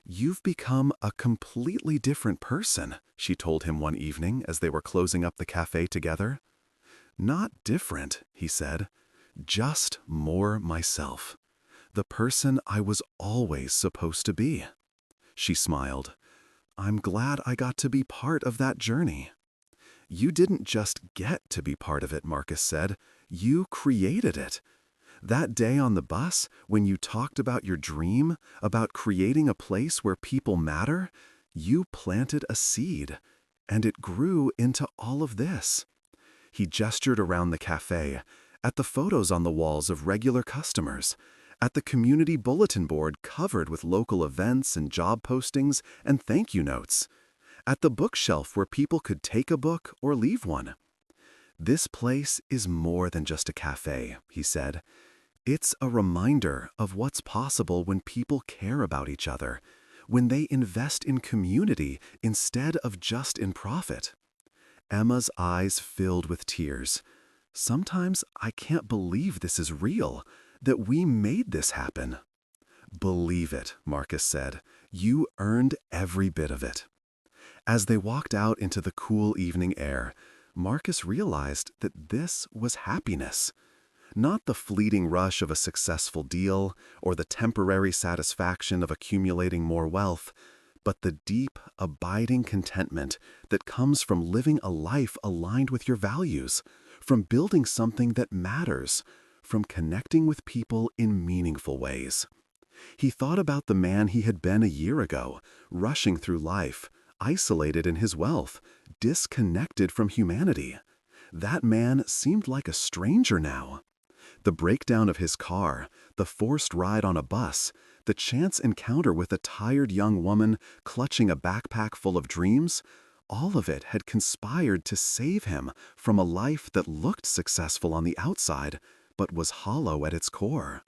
"You've become a completely different person," she told him one evening as they were closing up the cafe together. "Not different," he said, "just more myself. The person I was always supposed to be." She smiled. "I'm glad I got to be part of that journey." "You didn't just get to be part of it," Marcus said. "You created it. That day on the bus, when you talked about your dream, about creating a place where people matter, you planted a seed, and it grew into all of this." He gestured around the cafe, at the photos on the walls of regular customers, at the community bulletin board covered with local events and job postings and thank you notes, at the bookshelf where people could take a book or leave one. "This place is more than just a cafe," he said. "It's a reminder of what's possible when people care about each other, when they invest in community instead of just in profit." Emma's eyes filled with tears. "Sometimes I can't believe this is real, that we made this happen." "Believe it," Marcus said. "You earned every bit of it." As they walked out into the cool evening air, Marcus realized that this was happiness. Not the fleeting rush of a successful deal or the temporary satisfaction of accumulating more wealth, but the deep, abiding contentment that comes from living a life aligned with your values, from building something that matters, from connecting with people in meaningful ways. He thought about the man he had been a year ago, rushing through life, isolated in his wealth, disconnected from humanity. That man seemed like a stranger now. The breakdown of his car, the forced ride on a bus, the chance encounter with a tired young woman clutching a backpack full of dreams, all of it had conspired to save him from a life that looked successful on the outside, but was hollow at its core.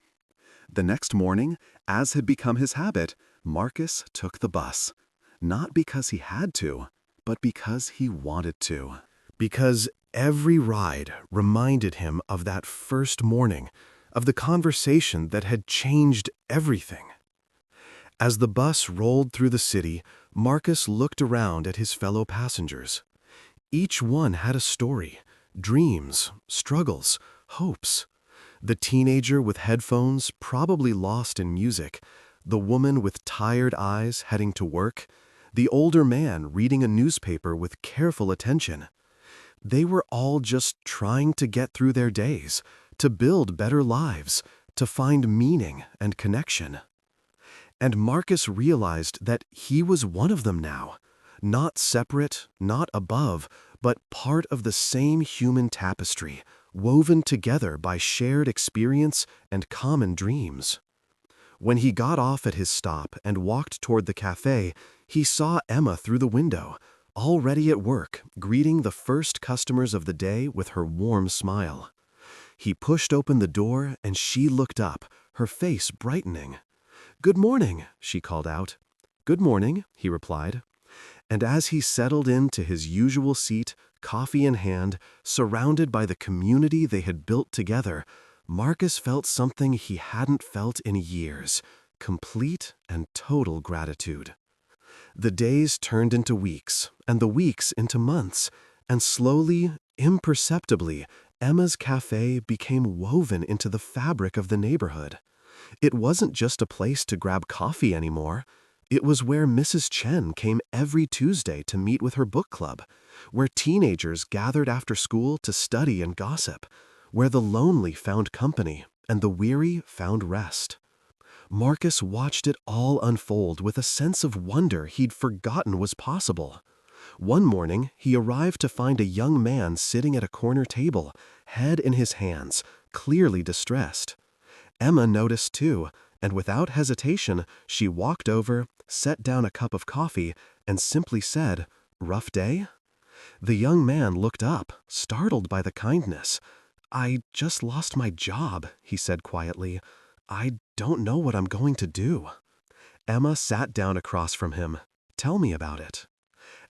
The next morning, as had become his habit, Marcus took the bus. Not because he had to, but because he wanted to. Because every ride reminded him of that first morning, of the conversation that had changed everything. As the bus rolled through the city, Marcus looked around at his fellow passengers. Each one had a story, dreams, struggles, hopes. The teenager with headphones, probably lost in music, the woman with tired eyes heading to work, the older man reading a newspaper with careful attention. They were all just trying to get through their days, to build better lives, to find meaning and connection. And Marcus realized that he was one of them now, not separate, not above, but part of the same human tapestry, woven together by shared experience and common dreams. When he got off at his stop and walked toward the cafe, he saw Emma through the window, already at work, greeting the first customers of the day with her warm smile. He pushed open the door and she looked up, her face brightening. "Good morning," she called out. "Good morning," he replied. And as he settled into his usual seat, coffee in hand, surrounded by the community they had built together, Marcus felt something he hadn't felt in years, complete and total gratitude. The days turned into weeks, and the weeks into months, and slowly, imperceptibly, Emma's cafe became woven into the fabric of the neighborhood. It wasn't just a place to grab coffee anymore. It was where Mrs. Chen came every Tuesday to meet with her book club, where teenagers gathered after school to study and gossip, where the lonely found company and the weary found rest. Marcus watched it all unfold with a sense of wonder he'd forgotten was possible. One morning, he arrived to find a young man sitting at a corner table, head in his hands, clearly distressed. Emma noticed too, and without hesitation, she walked over, set down a cup of coffee, and simply said, "Rough day?" The young man looked up, startled by the kindness. "I just lost my job," he said quietly. "I don't know what I'm going to do." Emma sat down across from him. "Tell me about it."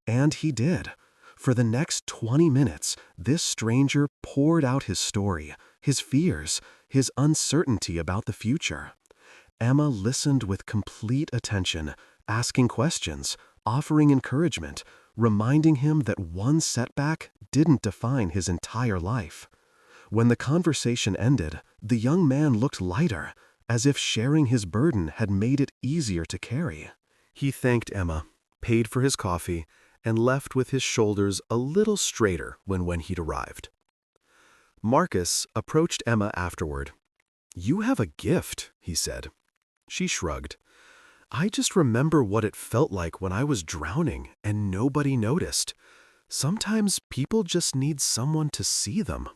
And he did. For the next 20 minutes, this stranger poured out his story, his fears, his uncertainty about the future. Emma listened with complete attention, asking questions, offering encouragement, reminding him that one setback didn't define his entire life. When the conversation ended, the young man looked lighter, as if sharing his burden had made it easier to carry. He thanked Emma, paid for his coffee, and left with his shoulders a little straighter when he'd arrived. Marcus approached Emma afterward. "You have a gift," he said. She shrugged. "I just remember what it felt like when I was drowning and nobody noticed. Sometimes people just need someone to see them."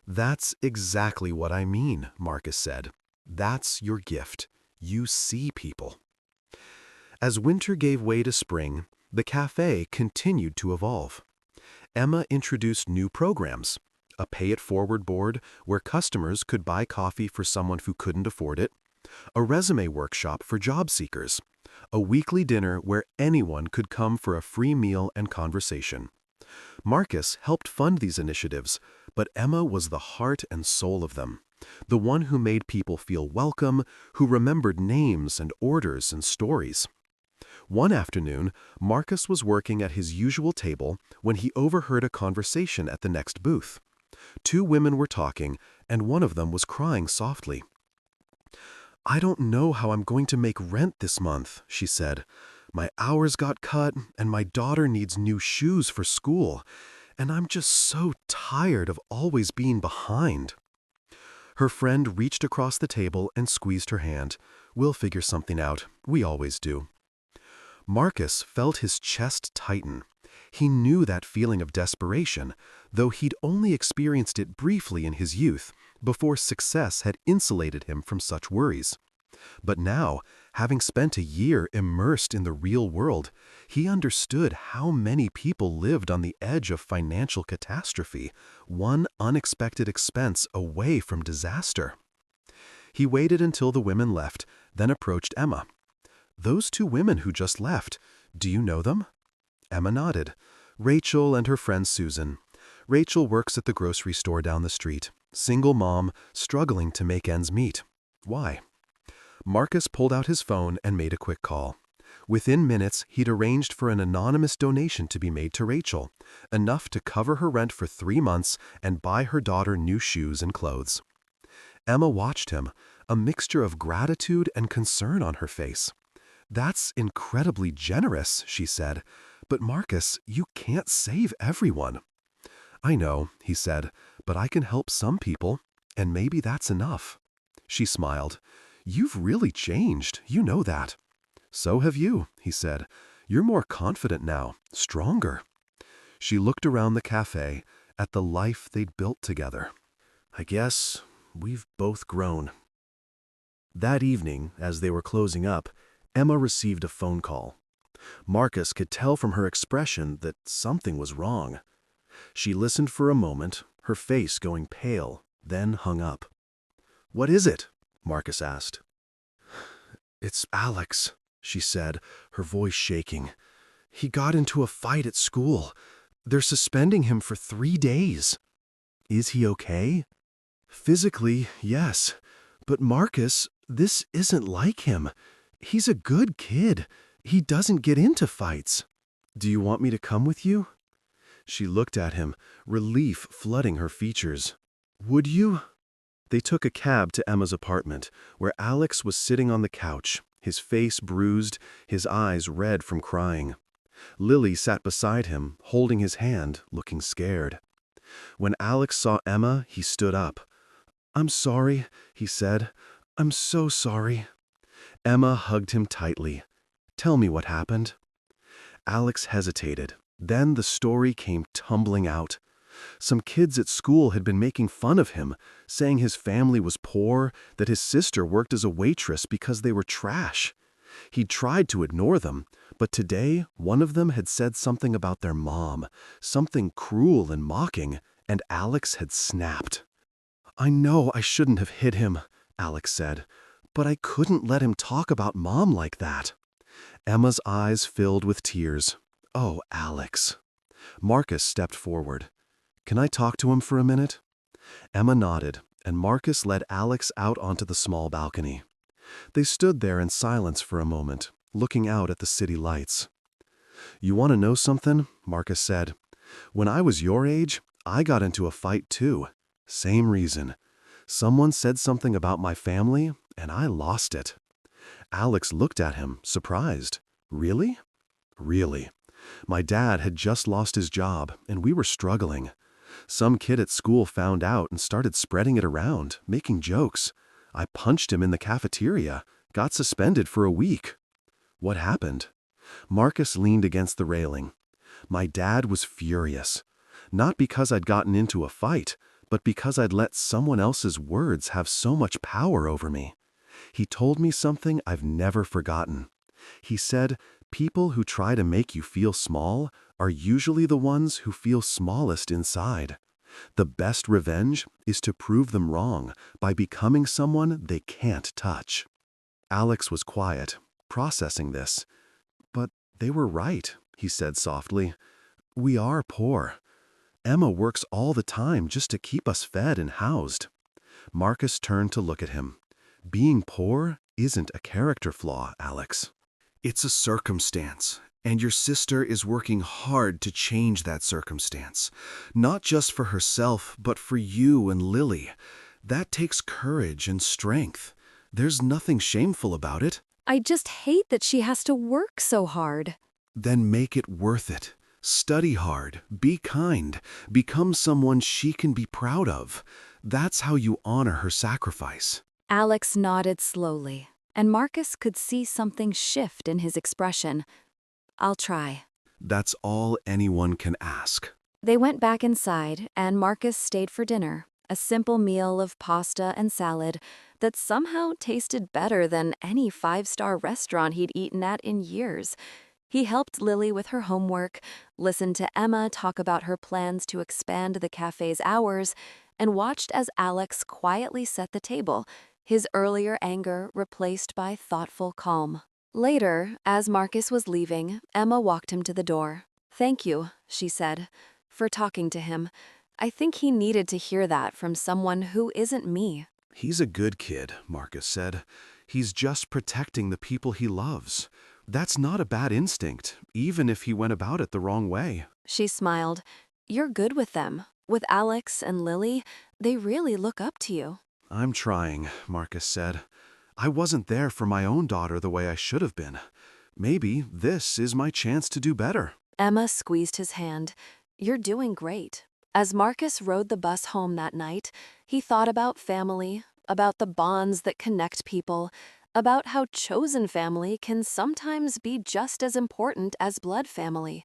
"That's exactly what I mean," Marcus said. "That's your gift. You see people." As winter gave way to spring, the cafe continued to evolve. Emma introduced new programs, a pay-it-forward board where customers could buy coffee for someone who couldn't afford it, a resume workshop for job seekers, a weekly dinner where anyone could come for a free meal and conversation. Marcus helped fund these initiatives, but Emma was the heart and soul of them, the one who made people feel welcome, who remembered names and orders and stories. One afternoon, Marcus was working at his usual table when he overheard a conversation at the next booth. Two women were talking, and one of them was crying softly. "I don't know how I'm going to make rent this month," she said. "My hours got cut, and my daughter needs new shoes for school, and I'm just so tired of always being behind." Her friend reached across the table and squeezed her hand. "We'll figure something out. We always do." Marcus felt his chest tighten. He knew that feeling of desperation, though he'd only experienced it briefly in his youth, before success had insulated him from such worries. But now, having spent a year immersed in the real world, he understood how many people lived on the edge of financial catastrophe, one unexpected expense away from disaster. He waited until the women left, then approached Emma. "Those two women who just left, do you know them?" Emma nodded. "Rachel and her friend Susan. Rachel works at the grocery store down the street. Single mom, struggling to make ends meet. Why?" Marcus pulled out his phone and made a quick call. Within minutes, he'd arranged for an anonymous donation to be made to Rachel, enough to cover her rent for 3 months and buy her daughter new shoes and clothes. Emma watched him, a mixture of gratitude and concern on her face. "That's incredibly generous," she said. "But Marcus, you can't save everyone." "I know," he said, "but I can help some people, and maybe that's enough." She smiled. "You've really changed, you know that." "So have you," he said. "You're more confident now, stronger." She looked around the cafe, at the life they'd built together. "I guess we've both grown." That evening, as they were closing up, Emma received a phone call. Marcus could tell from her expression that something was wrong. She listened for a moment, her face going pale, then hung up. "What is it?" Marcus asked. "It's Alex," she said, her voice shaking. "He got into a fight at school. They're suspending him for 3 days. "Is he okay?" "Physically, yes. But Marcus, this isn't like him. He's a good kid. He doesn't get into fights. Do you want me to come with you?" She looked at him, relief flooding her features. "Would you?" They took a cab to Emma's apartment, where Alex was sitting on the couch, his face bruised, his eyes red from crying. Lily sat beside him, holding his hand, looking scared. When Alex saw Emma, he stood up. "I'm sorry," he said. "I'm so sorry." Emma hugged him tightly. "Tell me what happened." Alex hesitated. Then the story came tumbling out. Some kids at school had been making fun of him, saying his family was poor, that his sister worked as a waitress because they were trash. He'd tried to ignore them, but today one of them had said something about their mom, something cruel and mocking, and Alex had snapped. "I know I shouldn't have hit him," Alex said, "but I couldn't let him talk about Mom like that." Emma's eyes filled with tears. "Oh, Alex." Marcus stepped forward. "Can I talk to him for a minute?" Emma nodded, and Marcus led Alex out onto the small balcony. They stood there in silence for a moment, looking out at the city lights. "You want to know something?" Marcus said. "When I was your age, I got into a fight too. Same reason. Someone said something about my family, and I lost it." Alex looked at him, surprised. "Really?" "Really. My dad had just lost his job, and we were struggling. Some kid at school found out and started spreading it around, making jokes. I punched him in the cafeteria, got suspended for a week." "What happened?" Marcus leaned against the railing. "My dad was furious. Not because I'd gotten into a fight, but because I'd let someone else's words have so much power over me. He told me something I've never forgotten. He said, people who try to make you feel small are usually the ones who feel smallest inside. The best revenge is to prove them wrong by becoming someone they can't touch." Alex was quiet, processing this. "But they were right," he said softly. "We are poor. Emma works all the time just to keep us fed and housed." Marcus turned to look at him. "Being poor isn't a character flaw, Alex. It's a circumstance, and your sister is working hard to change that circumstance. Not just for herself, but for you and Lily. That takes courage and strength. There's nothing shameful about it." "I just hate that she has to work so hard." "Then make it worth it. Study hard, be kind, become someone she can be proud of. That's how you honor her sacrifice. Alex nodded slowly, and Marcus could see something shift in his expression. I'll try. That's all anyone can ask. They went back inside, and Marcus stayed for dinner, a simple meal of pasta and salad that somehow tasted better than any five-star restaurant he'd eaten at in years. He helped Lily with her homework, listened to Emma talk about her plans to expand the cafe's hours, and watched as Alex quietly set the table, his earlier anger replaced by thoughtful calm. Later, as Marcus was leaving, Emma walked him to the door. "Thank you," she said, "for talking to him. I think he needed to hear that from someone who isn't me." He's a good kid, Marcus said. He's just protecting the people he loves. That's not a bad instinct, even if he went about it the wrong way. She smiled. "You're good with them. With Alex and Lily, they really look up to you." I'm trying, Marcus said. I wasn't there for my own daughter the way I should have been. Maybe this is my chance to do better. Emma squeezed his hand. "You're doing great." As Marcus rode the bus home that night, he thought about family, about the bonds that connect people, about how chosen family can sometimes be just as important as blood family.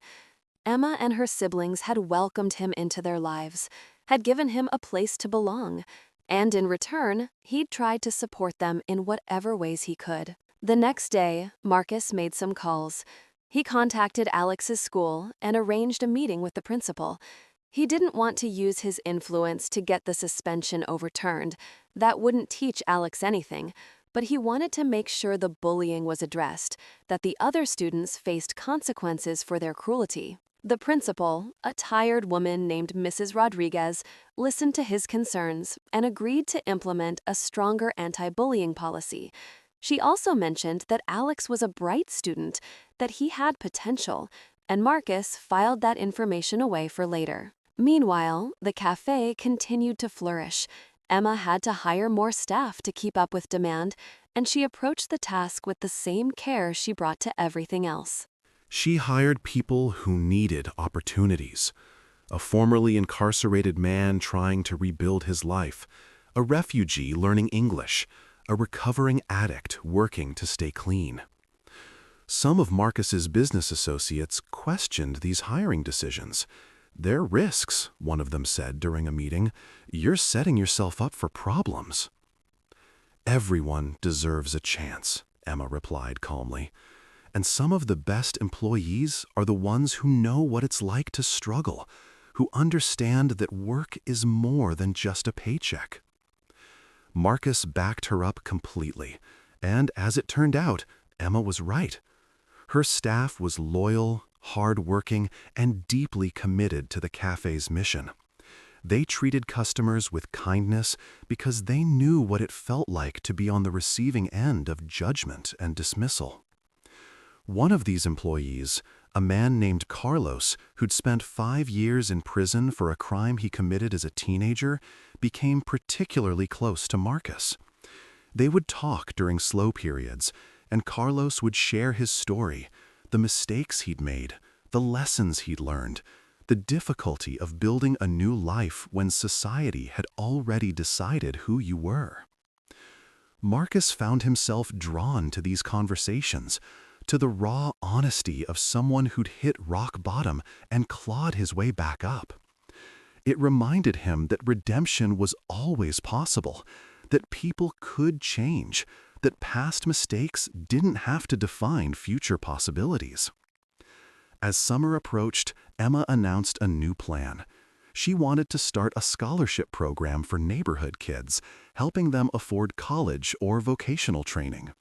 Emma and her siblings had welcomed him into their lives, had given him a place to belong, and in return, he'd tried to support them in whatever ways he could. The next day, Marcus made some calls. He contacted Alex's school and arranged a meeting with the principal. He didn't want to use his influence to get the suspension overturned. That wouldn't teach Alex anything, but he wanted to make sure the bullying was addressed, that the other students faced consequences for their cruelty. The principal, a tired woman named Mrs. Rodriguez, listened to his concerns and agreed to implement a stronger anti-bullying policy. She also mentioned that Alex was a bright student, that he had potential, and Marcus filed that information away for later. Meanwhile, the cafe continued to flourish. Emma had to hire more staff to keep up with demand, and she approached the task with the same care she brought to everything else. She hired people who needed opportunities. A formerly incarcerated man trying to rebuild his life, a refugee learning English, a recovering addict working to stay clean. Some of Marcus's business associates questioned these hiring decisions. "They're risks," one of them said during a meeting. "You're setting yourself up for problems." "Everyone deserves a chance," Emma replied calmly. "And some of the best employees are the ones who know what it's like to struggle, who understand that work is more than just a paycheck." Marcus backed her up completely, and as it turned out, Emma was right. Her staff was loyal, hard-working, and deeply committed to the cafe's mission. They treated customers with kindness because they knew what it felt like to be on the receiving end of judgment and dismissal. One of these employees, a man named Carlos, who'd spent 5 years in prison for a crime he committed as a teenager, became particularly close to Marcus. They would talk during slow periods, and Carlos would share his story, the mistakes he'd made, the lessons he'd learned, the difficulty of building a new life when society had already decided who you were. Marcus found himself drawn to these conversations, to the raw honesty of someone who'd hit rock bottom and clawed his way back up. It reminded him that redemption was always possible, that people could change, that past mistakes didn't have to define future possibilities. As summer approached, Emma announced a new plan. She wanted to start a scholarship program for neighborhood kids, helping them afford college or vocational training.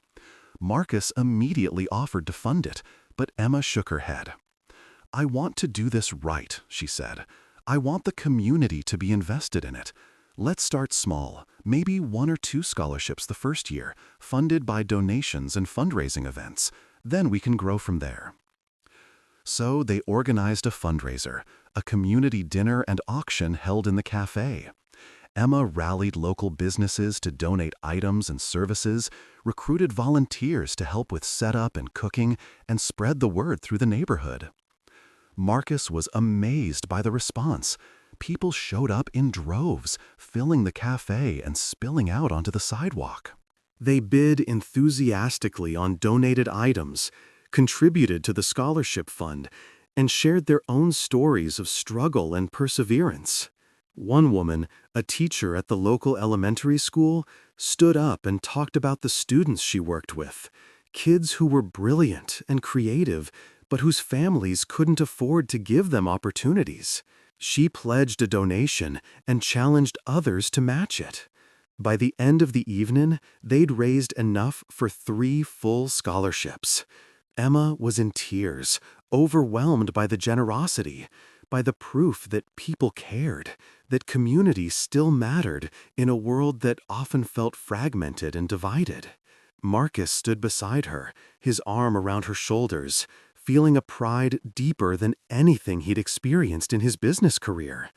Marcus immediately offered to fund it, but Emma shook her head. "I want to do this right," she said. "I want the community to be invested in it. Let's start small, maybe 1 or 2 scholarships the first year, funded by donations and fundraising events. Then we can grow from there." So they organized a fundraiser, a community dinner and auction held in the cafe. Emma rallied local businesses to donate items and services, recruited volunteers to help with setup and cooking, and spread the word through the neighborhood. Marcus was amazed by the response. people showed up in droves, filling the cafe and spilling out onto the sidewalk. They bid enthusiastically on donated items, contributed to the scholarship fund, and shared their own stories of struggle and perseverance. One woman, a teacher at the local elementary school, stood up and talked about the students she worked with, kids who were brilliant and creative, but whose families couldn't afford to give them opportunities. She pledged a donation and challenged others to match it. By the end of the evening, they'd raised enough for 3 full scholarships. Emma was in tears, overwhelmed by the generosity, by the proof that people cared, that community still mattered in a world that often felt fragmented and divided. Marcus stood beside her, his arm around her shoulders, feeling a pride deeper than anything he'd experienced in his business career.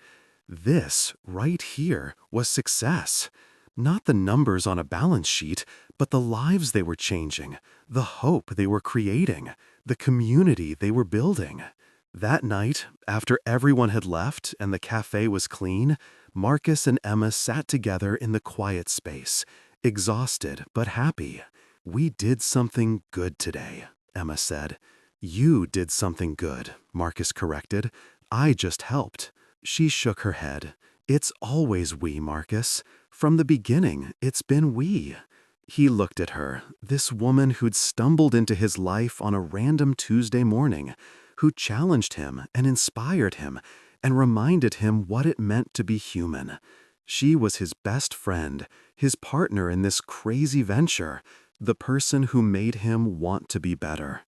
This, right here, was success. Not the numbers on a balance sheet, but the lives they were changing, the hope they were creating, the community they were building. That night, after everyone had left and the cafe was clean, Marcus and Emma sat together in the quiet space, exhausted but happy. "We did something good today," Emma said. "You did something good," Marcus corrected. "I just helped." She shook her head. "It's always we, Marcus. From the beginning, it's been we." He looked at her, this woman who'd stumbled into his life on a random Tuesday morning, who challenged him and inspired him and reminded him what it meant to be human. She was his best friend, his partner in this crazy venture, the person who made him want to be better.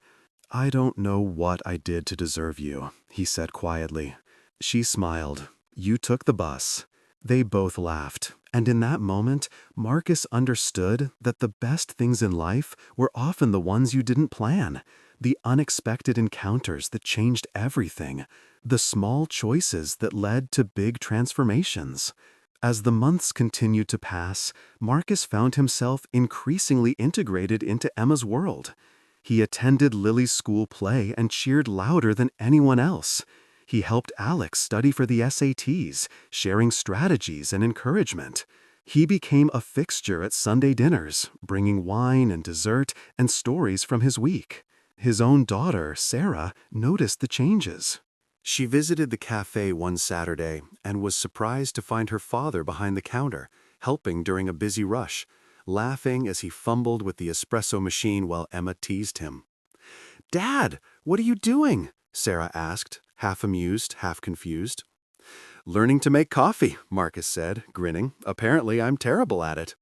"I don't know what I did to deserve you," he said quietly. She smiled. "You took the bus." They both laughed, and in that moment, Marcus understood that the best things in life were often the ones you didn't plan, the unexpected encounters that changed everything, the small choices that led to big transformations. As the months continued to pass, Marcus found himself increasingly integrated into Emma's world. He attended Lily's school play and cheered louder than anyone else. He helped Alex study for the SATs, sharing strategies and encouragement. He became a fixture at Sunday dinners, bringing wine and dessert and stories from his week. His own daughter, Sarah, noticed the changes. She visited the cafe one Saturday and was surprised to find her father behind the counter, helping during a busy rush, laughing as he fumbled with the espresso machine while Emma teased him. "Dad, what are you doing?" Sarah asked, half amused, half confused. "Learning to make coffee," Marcus said, grinning. "Apparently I'm terrible at it."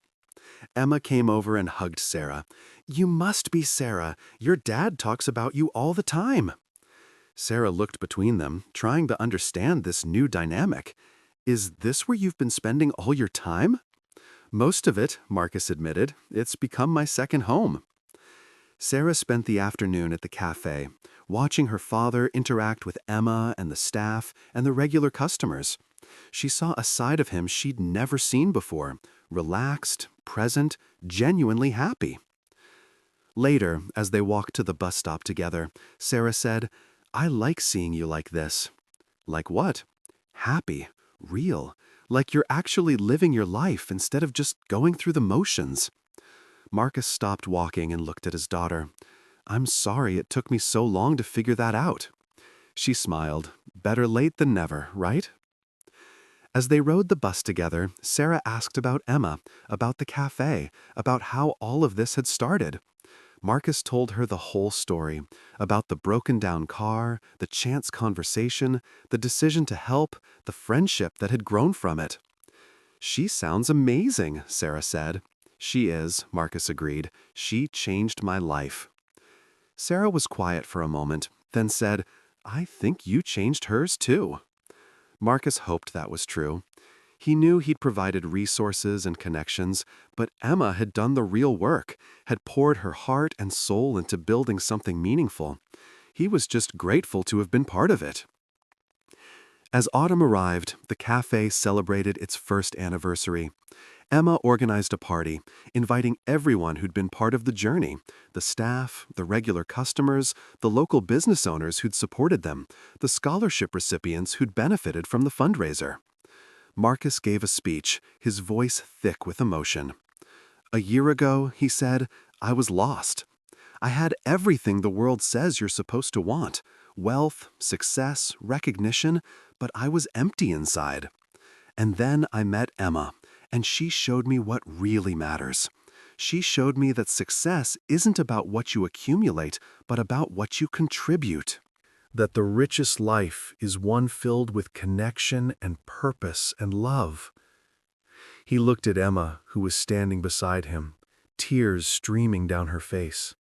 Emma came over and hugged Sarah. "You must be Sarah. Your dad talks about you all the time." Sarah looked between them, trying to understand this new dynamic. "Is this where you've been spending all your time?" "Most of it," Marcus admitted. "It's become my second home." Sarah spent the afternoon at the cafe, watching her father interact with Emma and the staff and the regular customers. She saw a side of him she'd never seen before, relaxed, present, genuinely happy. Later, as they walked to the bus stop together, Sarah said, "I like seeing you like this." "Like what?" "Happy, real, like you're actually living your life instead of just going through the motions." Marcus stopped walking and looked at his daughter. "I'm sorry it took me so long to figure that out." She smiled. "Better late than never, right?" As they rode the bus together, Sarah asked about Emma, about the cafe, about how all of this had started. Marcus told her the whole story, about the broken-down car, the chance conversation, the decision to help, the friendship that had grown from it. "She sounds amazing," Sarah said. "She is," Marcus agreed. "She changed my life." Sarah was quiet for a moment, then said, "I think you changed hers too." Marcus hoped that was true. He knew he'd provided resources and connections, but Emma had done the real work, had poured her heart and soul into building something meaningful. He was just grateful to have been part of it. As autumn arrived, the cafe celebrated its first anniversary. Emma organized a party, inviting everyone who'd been part of the journey, the staff, the regular customers, the local business owners who'd supported them, the scholarship recipients who'd benefited from the fundraiser. Marcus gave a speech, his voice thick with emotion. "A year ago," he said, "I was lost. I had everything the world says you're supposed to want: wealth, success, recognition, but I was empty inside. And then I met Emma, and she showed me what really matters. She showed me that success isn't about what you accumulate, but about what you contribute. That the richest life is one filled with connection and purpose and love." He looked at Emma, who was standing beside him, tears streaming down her face.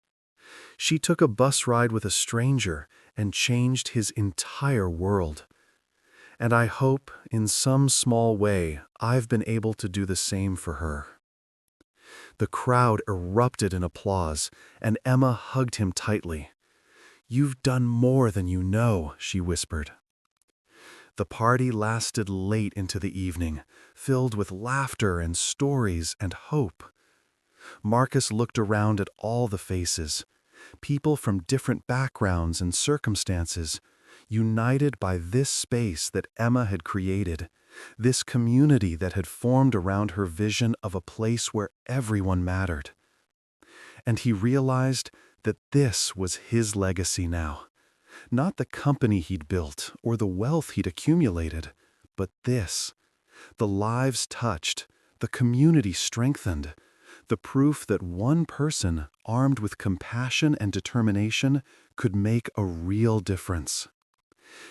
She took a bus ride with a stranger and changed his entire world. And I hope, in some small way, I've been able to do the same for her. The crowd erupted in applause, and Emma hugged him tightly. "You've done more than you know," she whispered. The party lasted late into the evening, filled with laughter and stories and hope. Marcus looked around at all the faces, people from different backgrounds and circumstances, united by this space that Emma had created, this community that had formed around her vision of a place where everyone mattered. And he realized that this was his legacy now. Not the company he'd built or the wealth he'd accumulated, but this: the lives touched, the community strengthened, the proof that one person, armed with compassion and determination, could make a real difference.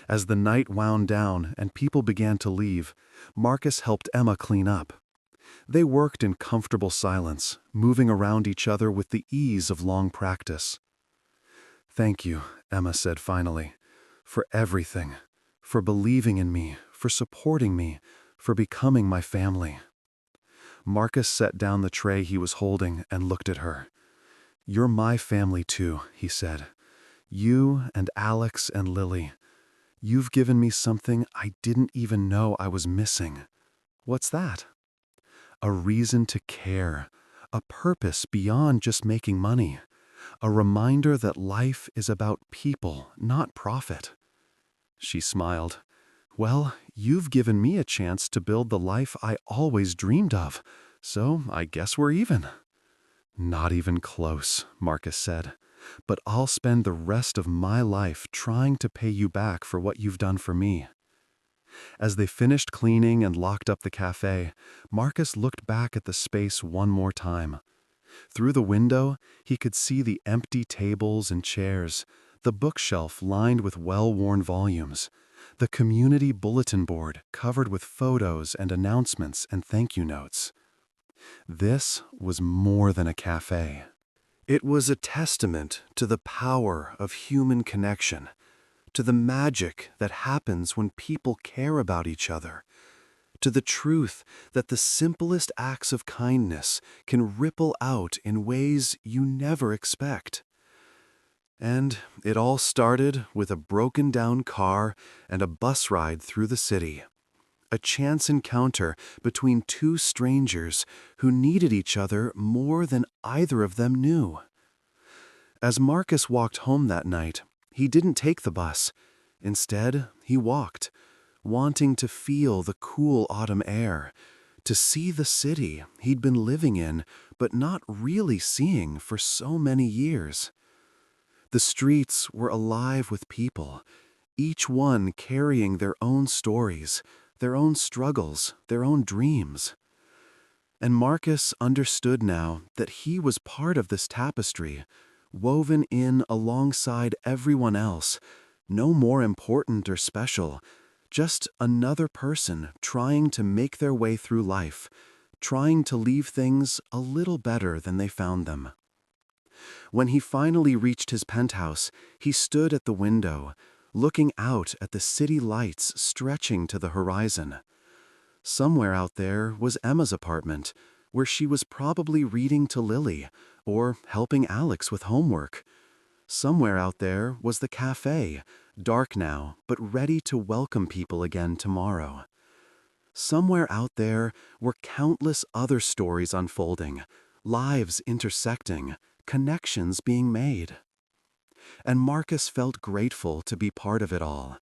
As the night wound down and people began to leave, Marcus helped Emma clean up. They worked in comfortable silence, moving around each other with the ease of long practice. "Thank you," Emma said finally, "for everything, for believing in me, for supporting me, for becoming my family." Marcus set down the tray he was holding and looked at her. "You're my family too," he said. "You and Alex and Lily. You've given me something I didn't even know I was missing." "What's that?" "A reason to care, a purpose beyond just making money, a reminder that life is about people, not profit." She smiled. "Well, you've given me a chance to build the life I always dreamed of, so I guess we're even." "Not even close," Marcus said. "But I'll spend the rest of my life trying to pay you back for what you've done for me." As they finished cleaning and locked up the cafe, Marcus looked back at the space one more time. Through the window, he could see the empty tables and chairs, the bookshelf lined with well-worn volumes, the community bulletin board covered with photos and announcements and thank you notes. This was more than a cafe. It was a testament to the power of human connection, to the magic that happens when people care about each other, to the truth that the simplest acts of kindness can ripple out in ways you never expect. And it all started with a broken-down car and a bus ride through the city. A chance encounter between two strangers who needed each other more than either of them knew. As Marcus walked home that night, he didn't take the bus. Instead, he walked, wanting to feel the cool autumn air, to see the city he'd been living in but not really seeing for so many years. The streets were alive with people, each one carrying their own stories, their own struggles, their own dreams. And Marcus understood now that he was part of this tapestry, woven in alongside everyone else, no more important or special, just another person trying to make their way through life, trying to leave things a little better than they found them. When he finally reached his penthouse, he stood at the window, looking out at the city lights stretching to the horizon. Somewhere out there was Emma's apartment, where she was probably reading to Lily or helping Alex with homework. Somewhere out there was the cafe, dark now, but ready to welcome people again tomorrow. Somewhere out there were countless other stories unfolding, lives intersecting, connections being made. And Marcus felt grateful to be part of it all,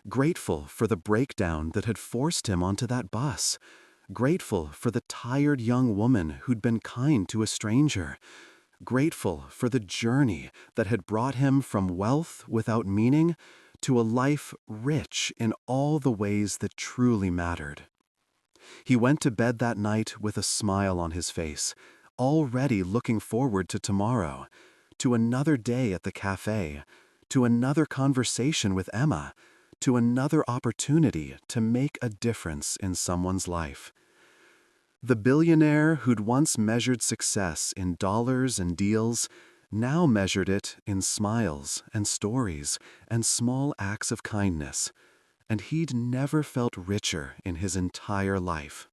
Grateful for the breakdown that had forced him onto that bus. Grateful for the tired young woman who'd been kind to a stranger. Grateful for the journey that had brought him from wealth without meaning to a life rich in all the ways that truly mattered. He went to bed that night with a smile on his face, already looking forward to tomorrow, to another day at the cafe, to another conversation with Emma, to another opportunity to make a difference in someone's life. The billionaire who'd once measured success in dollars and deals now measured it in smiles and stories and small acts of kindness, and he'd never felt richer in his entire life.